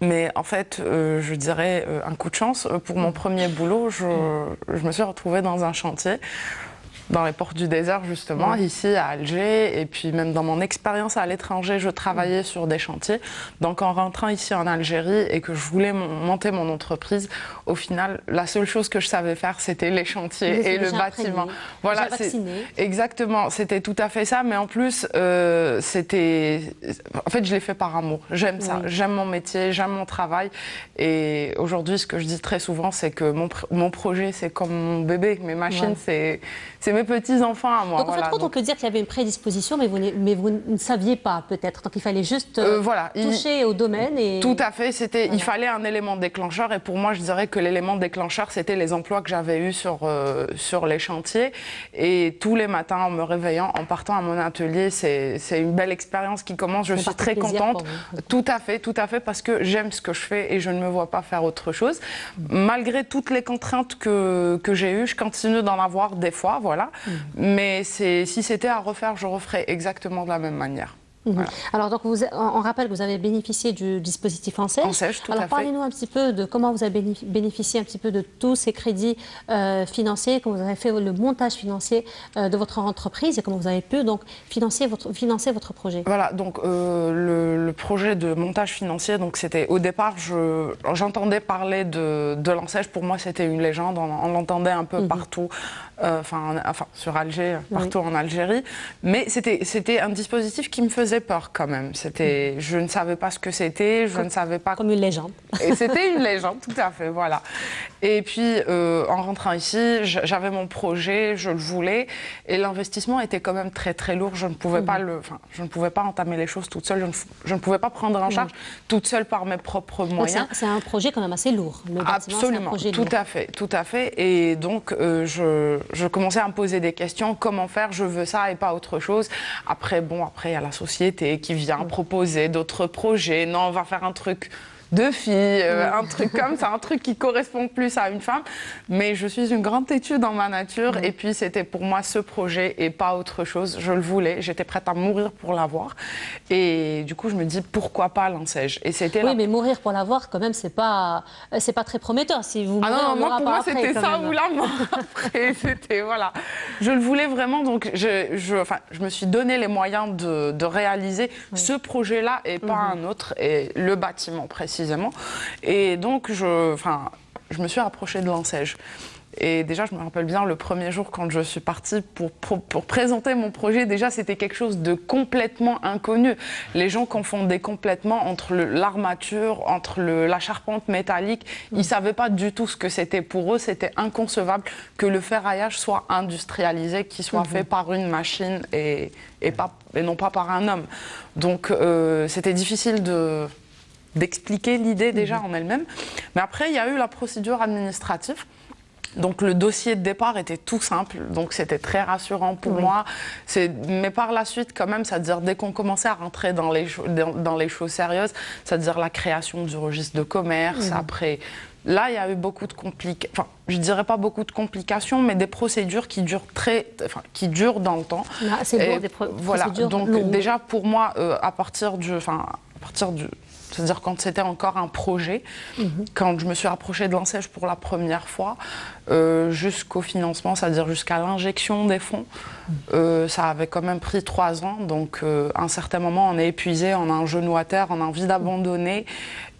Mais en fait, je dirais un coup de chance. Pour mon premier boulot, je me suis retrouvée dans un chantier. dans les ports du désert justement, ici à Alger, et puis même dans mon expérience à l'étranger, je travaillais sur des chantiers. Donc en rentrant ici en Algérie et que je voulais monter mon entreprise, au final, la seule chose que je savais faire, c'était les chantiers et le bâtiment. Voilà, exactement, c'était tout à fait ça, mais en plus, c'était... En fait, je l'ai fait par amour. J'aime ça, j'aime mon métier, j'aime mon travail. Et aujourd'hui, ce que je dis très souvent, c'est que mon projet, c'est comme mon bébé. Mes machines, c'est mes petits-enfants à moi. Donc, en fait, on peut dire qu'il y avait une prédisposition, mais vous ne saviez pas, peut-être. Donc, il fallait juste toucher au domaine. Et... Tout à fait. Il fallait un élément déclencheur. Et pour moi, je dirais que l'élément déclencheur, c'était les emplois que j'avais eus sur les chantiers. Et tous les matins, en me réveillant, en partant à mon atelier, c'est une belle expérience qui commence. Je suis très contente. Tout à fait, parce que j'aime ce que je fais et je ne me vois pas faire autre chose. Malgré toutes les contraintes que j'ai eues, je continue d'en avoir des fois, voilà. Mais si c'était à refaire, je referais exactement de la même manière. Voilà. Alors, donc, on rappelle que vous avez bénéficié du dispositif ANSEJ. ANSEJ, tout à fait. Alors, parlez-nous un petit peu de comment vous avez bénéficié un petit peu de tous ces crédits financiers, comment vous avez fait le montage financier de votre entreprise et comment vous avez pu donc financer votre projet. Voilà, donc le projet de montage financier, donc c'était au départ, j'entendais parler de l'ANSEJ. Pour moi, c'était une légende. On l'entendait un peu partout. Enfin, sur Alger, partout en Algérie. Mais c'était un dispositif qui me faisait peur quand même. Je ne savais pas ce que c'était, je ne savais pas... Comme une légende. Et c'était une légende, tout à fait, voilà. Et puis, en rentrant ici, j'avais mon projet, je le voulais, et l'investissement était quand même très très lourd. Je ne pouvais pas je ne pouvais pas entamer les choses toute seule, je ne pouvais pas prendre en charge toute seule par mes propres moyens. C'est un projet quand même assez lourd. Le bâtiment, absolument, un projet tout à fait. Et donc, je commençais à me poser des questions, comment faire, je veux ça et pas autre chose. Après, il y a la société qui vient proposer d'autres projets. Non, on va faire un truc de filles, un truc comme ça, un truc qui correspond plus à une femme. Mais je suis une grande têtue dans ma nature et puis c'était pour moi ce projet et pas autre chose. Je le voulais, j'étais prête à mourir pour l'avoir. Et du coup, je me dis pourquoi pas l'ANSEJ. Et c'était mais mourir pour l'avoir, quand même, c'est pas très prometteur. Si vous mourrez, pour moi, c'était ça ou la mort. Après, c'était voilà. Je le voulais vraiment, donc je me suis donné les moyens de réaliser ce projet-là et pas un autre, et le bâtiment précisément. Et donc, je me suis rapprochée de l'ANSEJ. Et déjà, je me rappelle bien, le premier jour, quand je suis partie pour présenter mon projet, déjà, c'était quelque chose de complètement inconnu. Les gens confondaient complètement entre l'armature, entre la charpente métallique. Ils ne savaient pas du tout ce que c'était pour eux. C'était inconcevable que le ferraillage soit industrialisé, qu'il soit fait par une machine et non pas par un homme. Donc, c'était difficile d'expliquer l'idée déjà en elle-même. Mais après, il y a eu la procédure administrative. Donc le dossier de départ était tout simple, donc c'était très rassurant pour moi. Mais par la suite, quand même, c'est-à-dire dès qu'on commençait à rentrer dans les choses sérieuses, c'est-à-dire la création du registre de commerce, après... Là, il y a eu beaucoup de complications, enfin, je dirais pas beaucoup de complications, mais des procédures qui durent dans le temps. C'est lourd, des procédures donc longues. déjà pour moi, à partir du c'est-à-dire quand c'était encore un projet, quand je me suis rapprochée de l'ANSEJ pour la première fois, jusqu'au financement, c'est-à-dire jusqu'à l'injection des fonds, ça avait quand même pris 3 ans. Donc à un certain moment, on est épuisé, on a un genou à terre, on a envie d'abandonner.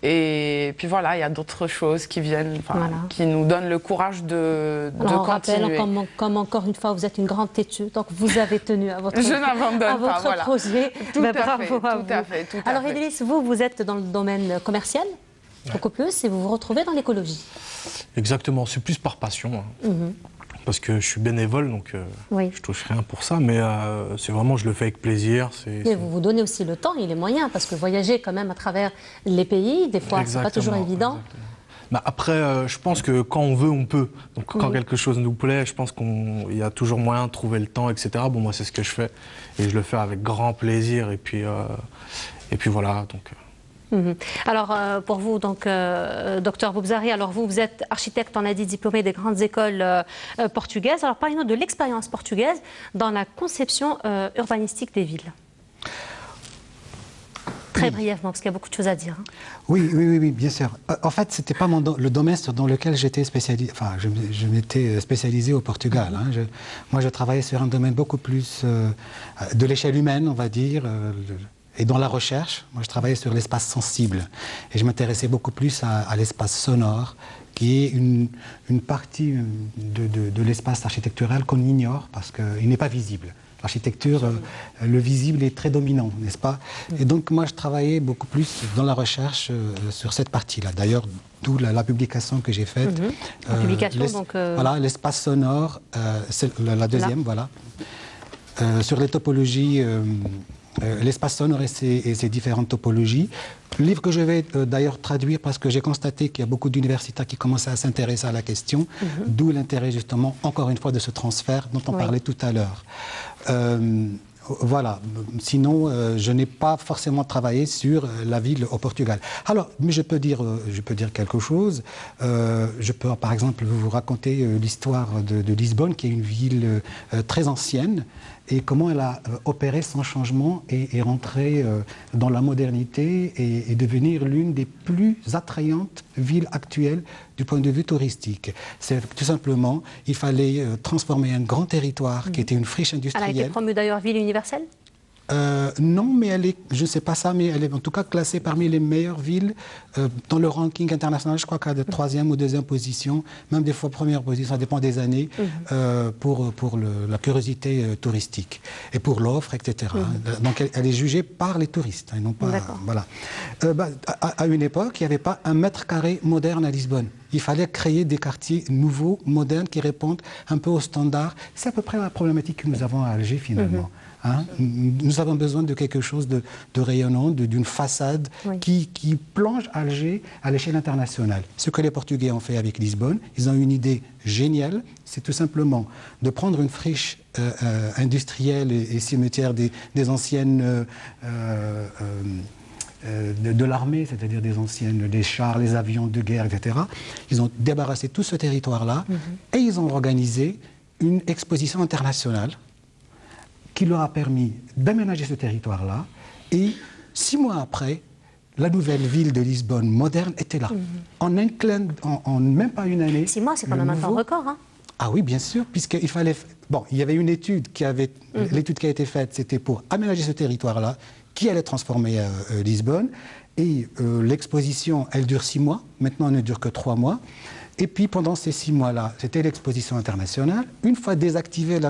Et puis voilà, il y a d'autres choses qui viennent, qui nous donnent le courage de continuer. Rappelle, comme encore une fois, vous êtes une grande têtue, donc vous avez tenu à votre, je n'abandonne pas, voilà. projet. Tout à fait. Alors Idriss, vous êtes dans le domaine commercial, beaucoup plus, et vous vous retrouvez dans l'écologie. Exactement, c'est plus par passion. Parce que je suis bénévole, donc je touche rien pour ça, mais c'est vraiment, je le fais avec plaisir. Mais vous vous donnez aussi le temps et les moyens, parce que voyager quand même à travers les pays, des fois, c'est pas toujours évident. Bah après, je pense que quand on veut, on peut. Donc quand quelque chose nous plaît, je pense qu'il y a toujours moyen de trouver le temps, etc. Bon, moi, c'est ce que je fais, et je le fais avec grand plaisir, et puis voilà, donc... Alors, pour vous, donc, docteur Boubzari, alors vous êtes architecte, on a dit, diplômé des grandes écoles portugaises. Alors, parlez-nous de l'expérience portugaise dans la conception urbanistique des villes. Très brièvement, parce qu'il y a beaucoup de choses à dire. Hein. Oui, bien sûr. En fait, ce n'était pas le domaine dans lequel j'étais spécialisé. Enfin, je m'étais spécialisé au Portugal. Hein. Moi, je travaillais sur un domaine beaucoup plus de l'échelle humaine, on va dire. Et dans la recherche, moi, je travaillais sur l'espace sensible. Et je m'intéressais beaucoup plus à l'espace sonore, qui est une partie de l'espace architectural qu'on ignore parce qu'il n'est pas visible. L'architecture, le visible est très dominant, n'est-ce pas? Et donc moi, je travaillais beaucoup plus dans la recherche sur cette partie-là. D'ailleurs, d'où la publication que j'ai faite. La publication, donc... Voilà, l'espace sonore, c'est la deuxième, voilà. Sur les topologies, l'espace sonore et ses différentes topologies. Le livre que je vais d'ailleurs traduire parce que j'ai constaté qu'il y a beaucoup d'universitaires qui commençaient à s'intéresser à la question, d'où l'intérêt justement, encore une fois, de ce transfert dont on parlait tout à l'heure. Voilà, sinon je n'ai pas forcément travaillé sur la ville au Portugal. Alors, mais je peux dire quelque chose. Je peux par exemple vous raconter l'histoire de Lisbonne, qui est une ville très ancienne, et comment elle a opéré son changement et rentré dans la modernité et devenir l'une des plus attrayantes villes actuelles du point de vue touristique. C'est tout simplement, il fallait transformer un grand territoire qui était une friche industrielle. Elle a été promue d'ailleurs ville universelle ? Non, mais elle est, je ne sais pas ça, mais elle est en tout cas classée parmi les meilleures villes dans le ranking international. Je crois qu'elle a de 3e ou 2e position, même des fois première position, ça dépend des années, pour la curiosité touristique et pour l'offre, etc. Donc elle est jugée par les touristes, et non pas. Voilà. À une époque, il n'y avait pas un mètre carré moderne à Lisbonne. Il fallait créer des quartiers nouveaux, modernes, qui répondent un peu aux standards. C'est à peu près la problématique que nous avons à Alger, finalement. Hein? Nous avons besoin de quelque chose de rayonnant, d'une façade qui plonge Alger à l'échelle internationale. Ce que les Portugais ont fait avec Lisbonne, ils ont une idée géniale, c'est tout simplement de prendre une friche industrielle et cimetière des anciennes... de l'armée, c'est-à-dire des chars, les avions de guerre, etc. Ils ont débarrassé tout ce territoire-là et ils ont organisé une exposition internationale qui leur a permis d'aménager ce territoire-là. Et 6 mois après, la nouvelle ville de Lisbonne moderne était là. En même pas une année. 6 mois, c'est quand même un temps record. Hein. Ah oui, bien sûr, puisqu'il fallait... Bon, il y avait une étude l'étude qui a été faite, c'était pour aménager ce territoire-là, qui allait transformer Lisbonne. Et l'exposition, elle dure 6 mois. Maintenant, elle ne dure que 3 mois. Et puis, pendant ces 6 mois-là, c'était l'exposition internationale. Une fois désactivée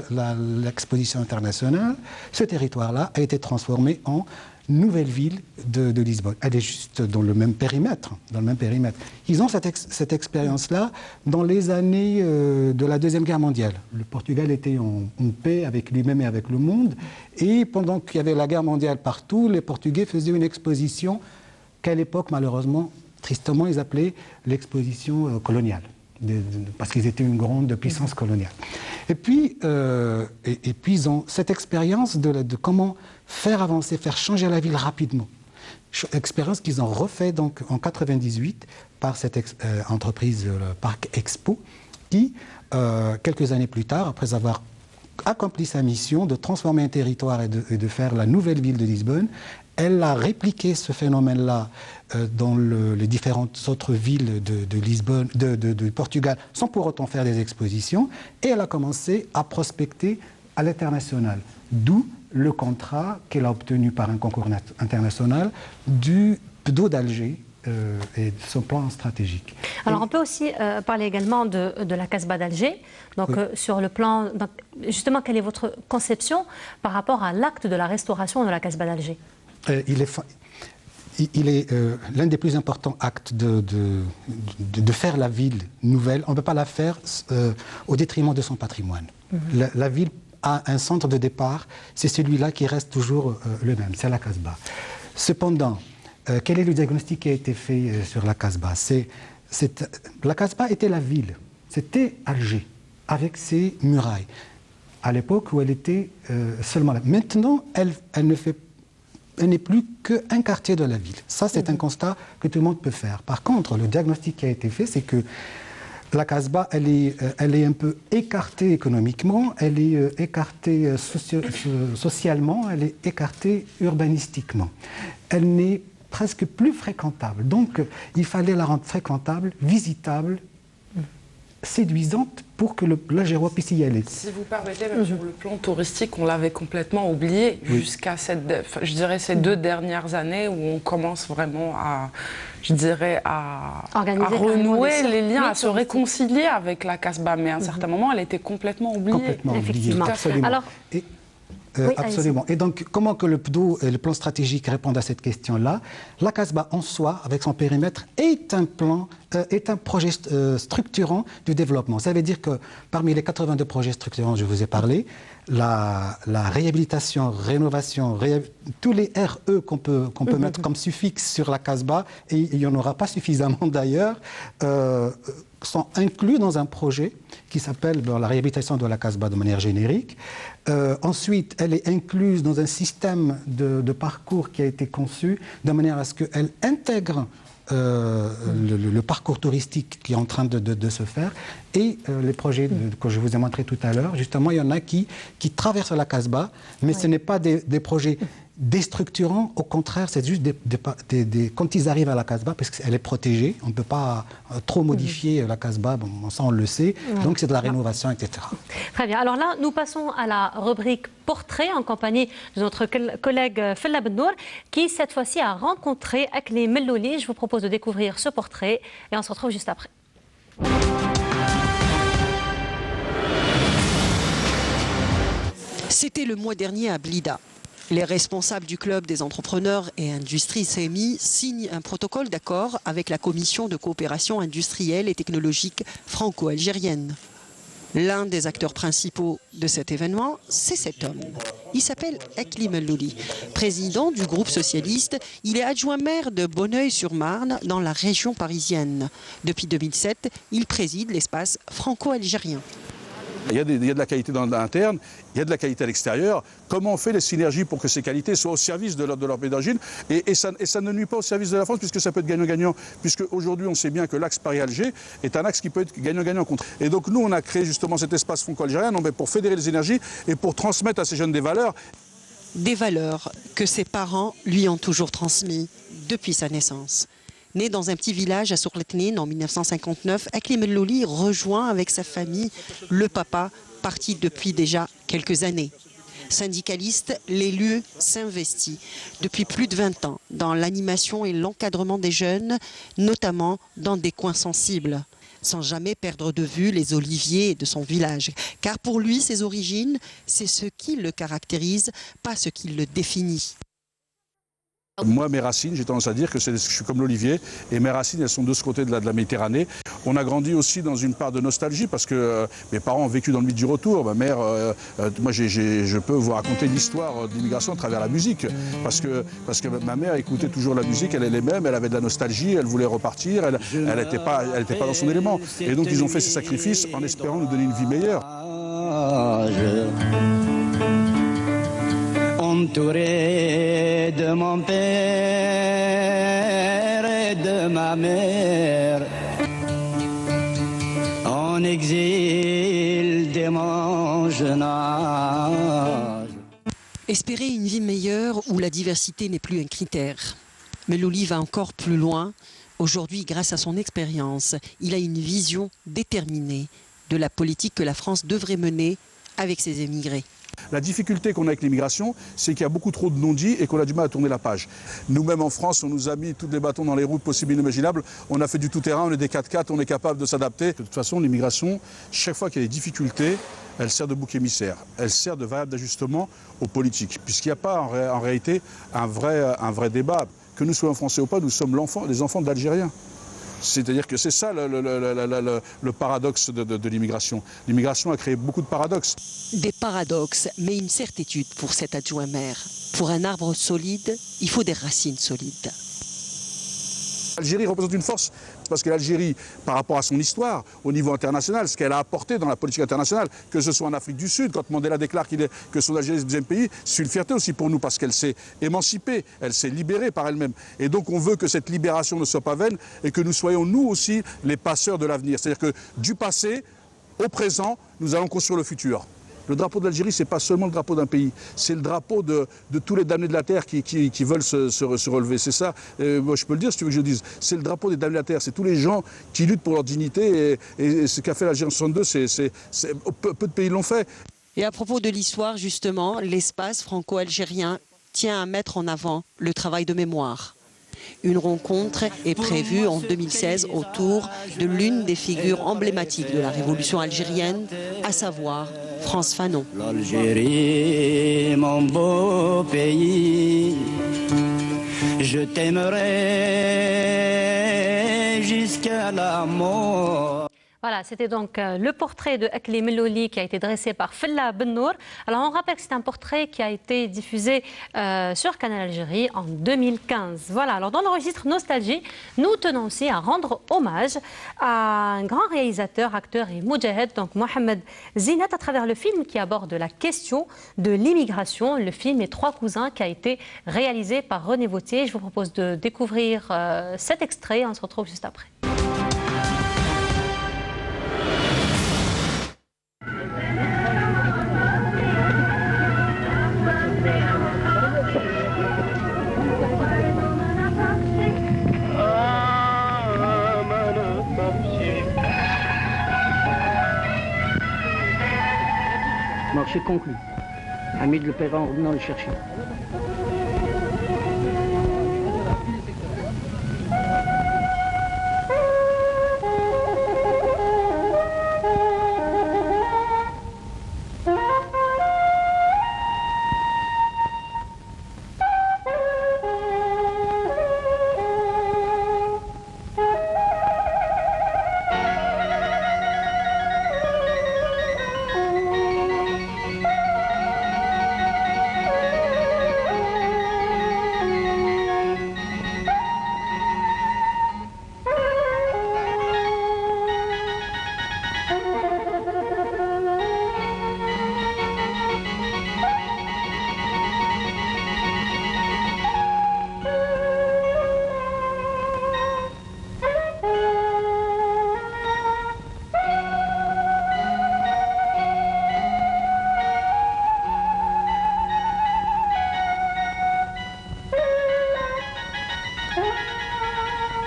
l'exposition internationale, ce territoire-là a été transformé en nouvelle ville de Lisbonne. Elle est juste dans le même périmètre. Ils ont cette expérience-là dans les années de la Deuxième Guerre mondiale. Le Portugal était en paix avec lui-même et avec le monde. Et pendant qu'il y avait la guerre mondiale partout, les Portugais faisaient une exposition qu'à l'époque, malheureusement, tristement, ils appelaient l'exposition coloniale, parce qu'ils étaient une grande puissance coloniale. Et puis ils ont cette expérience de comment faire avancer, faire changer la ville rapidement. Expérience qu'ils ont refait donc en 98 par cette entreprise, le Parc Expo, qui, quelques années plus tard, après avoir accompli sa mission de transformer un territoire et de faire la nouvelle ville de Lisbonne, elle a répliqué ce phénomène-là dans les différentes autres villes de Lisbonne, de Portugal, sans pour autant faire des expositions, et elle a commencé à prospecter à l'international. D'où le contrat qu'elle a obtenu par un concours international du PDO d'Alger et de son plan stratégique. Alors on peut aussi parler également de la Casbah d'Alger, donc sur le plan, donc, justement, quelle est votre conception par rapport à l'acte de la restauration de la Casbah d'Alger? Il est l'un des plus importants actes de faire la ville nouvelle. On ne peut pas la faire au détriment de son patrimoine. La ville a un centre de départ, c'est celui-là qui reste toujours le même, c'est la Casbah. Cependant, quel est le diagnostic qui a été fait sur la Casbah? La Casbah était la ville, c'était Alger, avec ses murailles, à l'époque où elle était seulement là. Maintenant, elle n'est plus qu'un quartier de la ville. Ça, c'est un constat que tout le monde peut faire. Par contre, le diagnostic qui a été fait, c'est que La Casbah, elle est un peu écartée économiquement, elle est écartée socialement, elle est écartée urbanistiquement. Elle n'est presque plus fréquentable. Donc, il fallait la rendre fréquentable, visitable, séduisante pour que l'Algérois puisse y aller. Si vous permettez, même sur le plan touristique, on l'avait complètement oublié jusqu'à je dirais ces 2 dernières années où on commence vraiment à, je dirais, à renouer les liens, à se réconcilier avec la Casbah. Mais à un certain moment, elle était complètement oubliée. Complètement oubliée, absolument. Alors, absolument. Et donc, comment que le PDO et le plan stratégique répondent à cette question-là? La Casbah en soi, avec son périmètre, est un projet structurant du développement. Ça veut dire que parmi les 82 projets structurants dont je vous ai parlé, la réhabilitation, rénovation, tous les RE qu'on peut mettre comme suffixe sur la Casbah, et il n'y en aura pas suffisamment d'ailleurs, sont inclus dans un projet qui s'appelle la réhabilitation de la Casbah de manière générique. Ensuite, elle est incluse dans un système de parcours qui a été conçu de manière à ce qu'elle intègre le parcours touristique qui est en train de se faire et les projets que je vous ai montrés tout à l'heure. Justement, il y en a qui traversent la Casbah, mais ce n'est pas des projets déstructurants. Au contraire, c'est juste quand ils arrivent à la Casbah, parce qu'elle est protégée, on ne peut pas trop modifier la Casbah, bon, ça on le sait, donc c'est de la rénovation, etc. Très bien. Alors là, nous passons à la rubrique portrait en compagnie de notre collègue Fella Bennour, qui cette fois-ci a rencontré Akli Mellouli. Je vous propose de découvrir ce portrait et on se retrouve juste après. C'était le mois dernier à Blida. Les responsables du club des entrepreneurs et industries CMI signent un protocole d'accord avec la commission de coopération industrielle et technologique franco-algérienne. L'un des acteurs principaux de cet événement, c'est cet homme. Il s'appelle Akli Mellouli. Président du groupe socialiste, il est adjoint maire de Bonneuil-sur-Marne dans la région parisienne. Depuis 2007, il préside l'espace franco-algérien. Il y a de la qualité dans l'interne, il y a de la qualité à l'extérieur. Comment on fait les synergies pour que ces qualités soient au service de leur pays d'origine et ça ne nuit pas au service de la France puisque ça peut être gagnant-gagnant. Puisque aujourd'hui on sait bien que l'axe Paris-Alger est un axe qui peut être gagnant-gagnant contre. Et donc nous on a créé justement cet espace franco-algérien pour fédérer les énergies et pour transmettre à ces jeunes des valeurs. Des valeurs que ses parents lui ont toujours transmises depuis sa naissance. Né dans un petit village à Sourletnine en 1959, Akli Mellouli rejoint avec sa famille le papa, parti depuis déjà quelques années. Syndicaliste, l'élu s'investit depuis plus de 20 ans dans l'animation et l'encadrement des jeunes, notamment dans des coins sensibles, sans jamais perdre de vue les oliviers de son village. Car pour lui, ses origines, c'est ce qui le caractérise, pas ce qui le définit. Moi, mes racines, j'ai tendance à dire que je suis comme l'olivier et mes racines, elles sont de ce côté de la Méditerranée. On a grandi aussi dans une part de nostalgie parce que mes parents ont vécu dans le mythe du retour. Ma mère, moi, je peux vous raconter l'histoire de l'immigration à travers la musique parce que ma mère écoutait toujours la musique, elle aimait, elle avait de la nostalgie, elle voulait repartir, elle n'était pas dans son élément. Et donc, ils ont fait ces sacrifices en espérant nous donner une vie meilleure. Entouré de mon père et de ma mère, en exil dès mon jeune âge. Espérer une vie meilleure où la diversité n'est plus un critère. Mellouli va encore plus loin. Aujourd'hui, grâce à son expérience, il a une vision déterminée de la politique que la France devrait mener avec ses émigrés. La difficulté qu'on a avec l'immigration, c'est qu'il y a beaucoup trop de non-dits et qu'on a du mal à tourner la page. Nous-mêmes en France, on nous a mis tous les bâtons dans les roues possibles et inimaginables. On a fait du tout-terrain, on est des 4x4, on est capable de s'adapter. De toute façon, l'immigration, chaque fois qu'il y a des difficultés, elle sert de bouc émissaire. Elle sert de variable d'ajustement aux politiques. Puisqu'il n'y a pas en réalité un vrai débat. Que nous soyons français ou pas, nous sommes les enfants d'Algériens. C'est-à-dire que c'est ça le paradoxe de l'immigration. L'immigration a créé beaucoup de paradoxes. Des paradoxes, mais une certitude pour cet adjoint maire. Pour un arbre solide, il faut des racines solides. L'Algérie représente une force parce que l'Algérie, par rapport à son histoire, au niveau international, ce qu'elle a apporté dans la politique internationale, que ce soit en Afrique du Sud, quand Mandela déclare que son Algérie est le deuxième pays, c'est une fierté aussi pour nous parce qu'elle s'est émancipée, elle s'est libérée par elle-même. Et donc on veut que cette libération ne soit pas vaine et que nous soyons nous aussi les passeurs de l'avenir. C'est-à-dire que du passé au présent, nous allons construire le futur. Le drapeau de l'Algérie, ce n'est pas seulement le drapeau d'un pays, c'est le drapeau de tous les damnés de la terre qui veulent se relever. C'est ça, moi je peux le dire si tu veux que je le dise, c'est le drapeau des damnés de la terre, c'est tous les gens qui luttent pour leur dignité et ce qu'a fait l'Algérie en 62, peu de pays l'ont fait. Et à propos de l'histoire, justement, l'espace franco-algérien tient à mettre en avant le travail de mémoire. Une rencontre est prévue en 2016 autour de l'une des figures emblématiques de la révolution algérienne, à savoir Frantz Fanon. L'Algérie, mon beau pays, je t'aimerai jusqu'à la mort. Voilà, c'était donc le portrait de Akli Melloli qui a été dressé par Fella Bennour. Alors on rappelle que c'est un portrait qui a été diffusé sur Canal Algérie en 2015. Voilà, alors dans le registre Nostalgie, nous tenons aussi à rendre hommage à un grand réalisateur, acteur et moudjahed, donc Mohamed Zinat, à travers le film qui aborde la question de l'immigration. Le film Les Trois Cousins qui a été réalisé par René Vauthier. Je vous propose de découvrir cet extrait, on se retrouve juste après. Marché conclu. Hamid le paiera en revenant le chercher.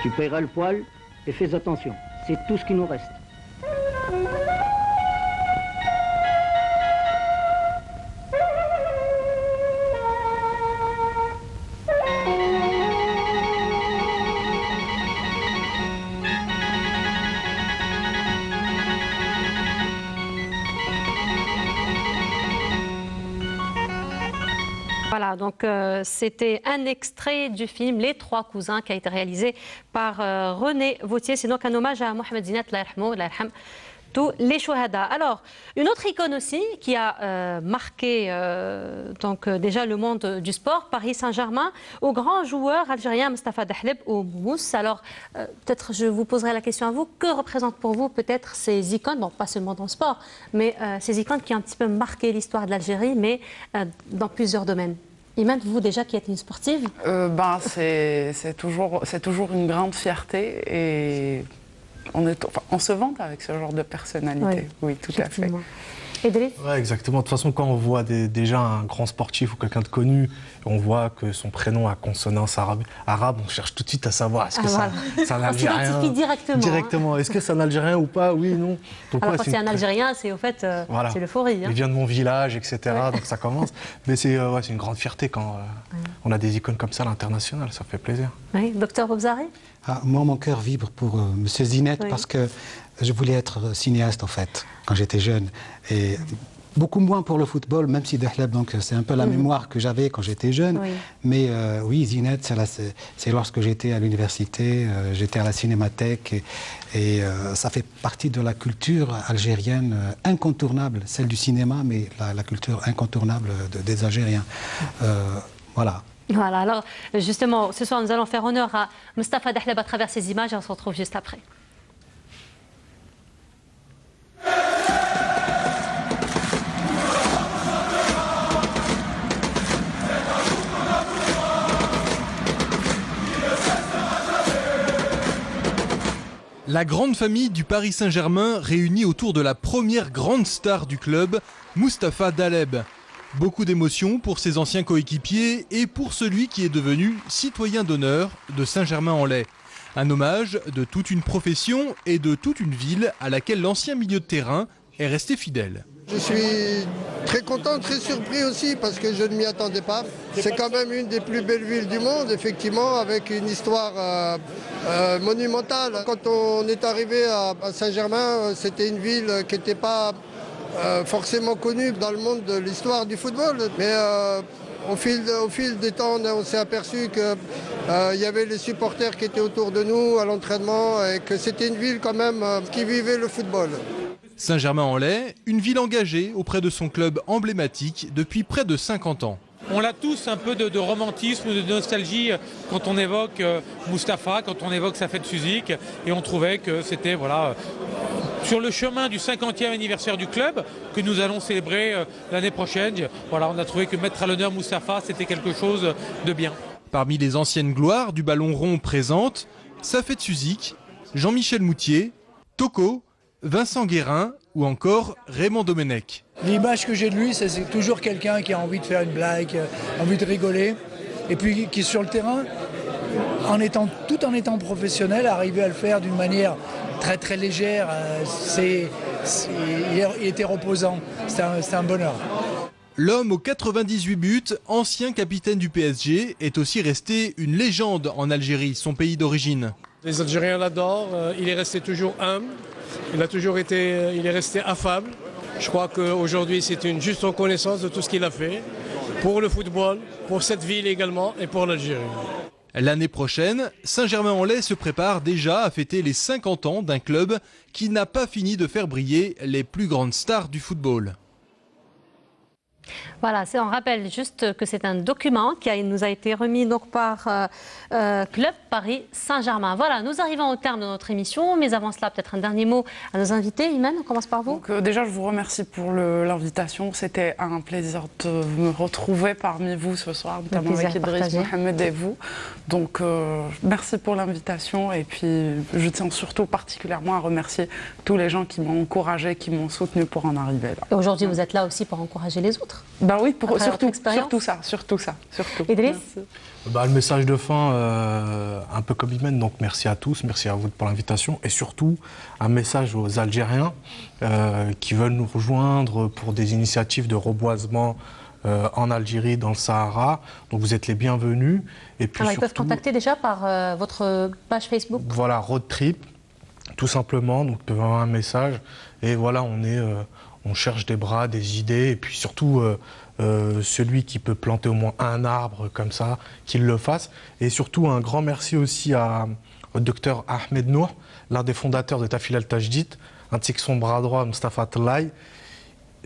Tu paieras le poil et fais attention. C'est tout ce qui nous reste. Voilà, donc c'était un extrait du film Les Trois Cousins qui a été réalisé par René Vauthier. C'est donc un hommage à Mohamed Zinat, tous les chouhada. Alors, une autre icône aussi qui a marqué donc, déjà le monde du sport, Paris Saint-Germain, au grand joueur algérien Mostafa Dahleb au Mousse. Alors, peut-être je vous poserai la question à vous, que représentent pour vous peut-être ces icônes, bon, pas seulement dans le sport, mais ces icônes qui ont un petit peu marqué l'histoire de l'Algérie, mais dans plusieurs domaines? Iman, vous déjà qui êtes une sportive, c'est toujours une grande fierté et on se vante avec ce genre de personnalité. Oui, tout à fait. Idriss ? Ouais, exactement. De toute façon, quand on voit déjà un grand sportif ou quelqu'un de connu, on voit que son prénom a consonance arabe, on cherche tout de suite à savoir est-ce que c'est un Algérien. On s'identifie directement. Directement. Est-ce que c'est un Algérien ou pas? Oui, non. Donc, alors, quand c'est un Algérien, c'est au fait c'est l'euphorie. Il vient de mon village, etc. Donc ça commence. Mais c'est une grande fierté quand on a des icônes comme ça à l'international. Ça fait plaisir. Oui, docteur Bobzari? Moi, mon cœur vibre pour M. Zinat parce que je voulais être cinéaste, en fait, quand j'étais jeune. Et beaucoup moins pour le football, même si Dahleb, donc c'est un peu la mémoire que j'avais quand j'étais jeune. Oui. Mais oui, Zinat, c'est lorsque j'étais à l'université, j'étais à la Cinémathèque. Et ça fait partie de la culture algérienne incontournable, celle du cinéma, mais la culture incontournable des Algériens. Voilà. Voilà, alors justement, ce soir, nous allons faire honneur à Mustapha Dahleb à travers ces images et on se retrouve juste après. La grande famille du Paris Saint-Germain réunie autour de la première grande star du club, Mustapha Dahleb. Beaucoup d'émotions pour ses anciens coéquipiers et pour celui qui est devenu citoyen d'honneur de Saint-Germain-en-Laye. Un hommage de toute une profession et de toute une ville à laquelle l'ancien milieu de terrain est resté fidèle. Je suis très content, très surpris aussi parce que je ne m'y attendais pas. C'est quand même une des plus belles villes du monde, effectivement, avec une histoire monumentale. Quand on est arrivé à Saint-Germain, c'était une ville qui n'était pas forcément connue dans le monde de l'histoire du football. Mais au fil des temps, on s'est aperçu qu'il y avait les supporters qui étaient autour de nous à l'entraînement et que c'était une ville quand même qui vivait le football. Saint-Germain-en-Laye, une ville engagée auprès de son club emblématique depuis près de 50 ans. On a tous un peu de romantisme, de nostalgie quand on évoque Mustapha, quand on évoque sa fête physique. Et on trouvait que c'était voilà, sur le chemin du 50e anniversaire du club que nous allons célébrer l'année prochaine. Voilà, on a trouvé que mettre à l'honneur Mustapha, c'était quelque chose de bien. Parmi les anciennes gloires du ballon rond présentes, Safet Suzik, Jean-Michel Moutier, Toko, Vincent Guérin ou encore Raymond Domenech. L'image que j'ai de lui, c'est toujours quelqu'un qui a envie de faire une blague, envie de rigoler, et puis qui sur le terrain, tout en étant professionnel, arriver à le faire d'une manière très très légère. Il était reposant, c'était un bonheur. L'homme aux 98 buts, ancien capitaine du PSG, est aussi resté une légende en Algérie, son pays d'origine. Les Algériens l'adorent, il est resté toujours humble. Il est resté affable. Je crois qu'aujourd'hui, c'est une juste reconnaissance de tout ce qu'il a fait pour le football, pour cette ville également et pour l'Algérie. L'année prochaine, Saint-Germain-en-Laye se prépare déjà à fêter les 50 ans d'un club qui n'a pas fini de faire briller les plus grandes stars du football. Voilà, on rappelle juste que c'est un document qui nous a été remis donc par Club Paris Saint-Germain. Voilà, nous arrivons au terme de notre émission, mais avant cela, peut-être un dernier mot à nos invités. Imen, on commence par vous. Donc, déjà, je vous remercie pour l'invitation. C'était un plaisir de me retrouver parmi vous ce soir, notamment avec Idriss, Mohamed et vous. Donc, merci pour l'invitation. Et puis, je tiens surtout particulièrement à remercier tous les gens qui m'ont encouragé, qui m'ont soutenu pour en arriver là. Et aujourd'hui, vous êtes là aussi pour encourager les autres. Ben oui, surtout ça. Idriss. Le message de fin, un peu comme Imen, donc merci à tous, merci à vous pour l'invitation et surtout un message aux Algériens qui veulent nous rejoindre pour des initiatives de reboisement en Algérie, dans le Sahara. Donc vous êtes les bienvenus. Et puis alors ils peuvent contacter déjà par votre page Facebook. Voilà, Road Trip, tout simplement. Donc ils peuvent avoir un message et voilà, on cherche des bras, des idées et puis surtout celui qui peut planter au moins un arbre comme ça, qu'il le fasse. Et surtout un grand merci aussi au docteur Ahmed Nour, l'un des fondateurs de Tafil Al-Tajdid, ainsi que son bras droit Mustapha Dahleb,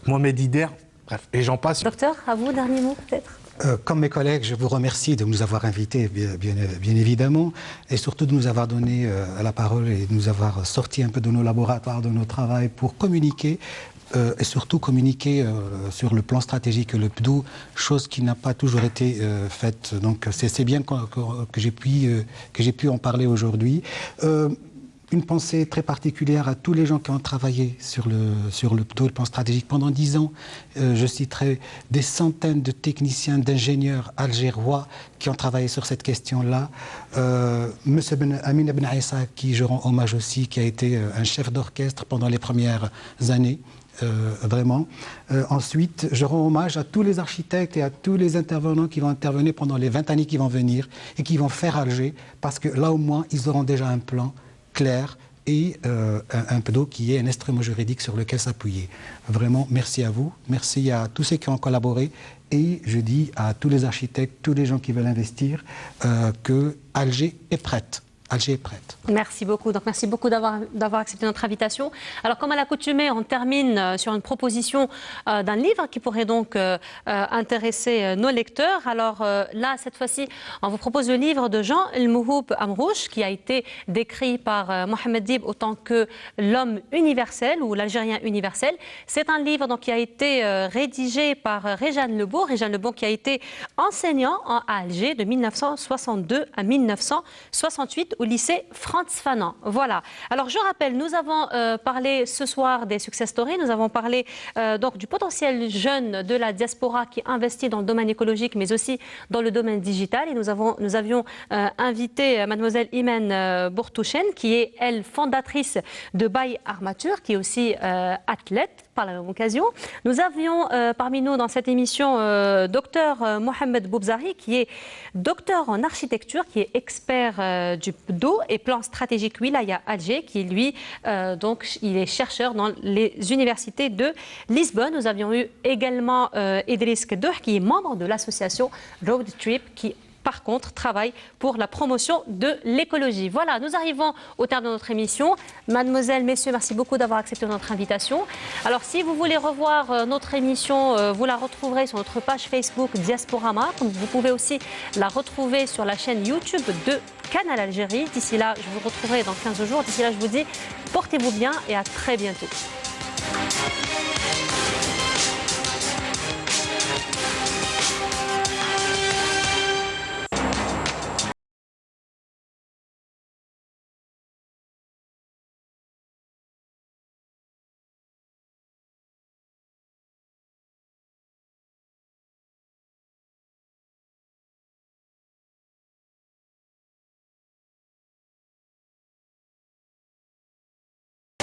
Mohamed Ider, bref, et j'en passe. Docteur, à vous, dernier mot peut-être. Comme mes collègues, je vous remercie de nous avoir invités, bien évidemment, et surtout de nous avoir donné la parole et de nous avoir sorti un peu de nos laboratoires, de nos travaux pour communiquer. Et surtout communiquer sur le plan stratégique, le PDO, chose qui n'a pas toujours été faite. Donc c'est bien que j'ai pu en parler aujourd'hui. Une pensée très particulière à tous les gens qui ont travaillé sur le PDO, le plan stratégique, pendant 10 ans. Je citerai des centaines de techniciens, d'ingénieurs algérois qui ont travaillé sur cette question-là. Monsieur Amin Ben Aissa, qui je rends hommage aussi, qui a été un chef d'orchestre pendant les premières années. Vraiment. Ensuite, je rends hommage à tous les architectes et à tous les intervenants qui vont intervenir pendant les 20 années qui vont venir et qui vont faire Alger, parce que là au moins, ils auront déjà un plan clair et un PDO qui est un instrument juridique sur lequel s'appuyer. Vraiment, merci à vous, merci à tous ceux qui ont collaboré et je dis à tous les architectes, tous les gens qui veulent investir que Alger est prête. Alger est prête. Merci beaucoup. Donc, merci beaucoup d'avoir accepté notre invitation. Alors, comme à l'accoutumée, on termine sur une proposition d'un livre qui pourrait donc intéresser nos lecteurs. Alors là, cette fois-ci, on vous propose le livre de Jean El-Mouhoub Amrouche, qui a été décrit par Mohamed Dib autant que l'homme universel ou l'Algérien universel. C'est un livre donc, qui a été rédigé par Réjeanne Lebon. Réjeanne Lebon qui a été enseignant à Alger de 1962 à 1968 au lycée Frantz Fanon. Voilà. Alors je rappelle, nous avons parlé ce soir des success stories, nous avons parlé donc du potentiel jeune de la diaspora qui investit dans le domaine écologique mais aussi dans le domaine digital. Et nous avions invité mademoiselle Imen Bourtouchen qui est elle fondatrice de Bay Armature, qui est aussi athlète par la même occasion. Nous avions parmi nous dans cette émission docteur Mohamed Boubzari qui est docteur en architecture, qui est expert du dos et plan stratégique Wilaya Alger, qui lui, donc, il est chercheur dans les universités de Lisbonne. Nous avions eu également Idriss Kedouh, qui est membre de l'association Road Trip, qui par contre, travaille pour la promotion de l'écologie. Voilà, nous arrivons au terme de notre émission. Mademoiselle, messieurs, merci beaucoup d'avoir accepté notre invitation. Alors, si vous voulez revoir notre émission, vous la retrouverez sur notre page Facebook Diasporama. Vous pouvez aussi la retrouver sur la chaîne YouTube de Canal Algérie. D'ici là, je vous retrouverai dans 15 jours. D'ici là, je vous dis, portez-vous bien et à très bientôt.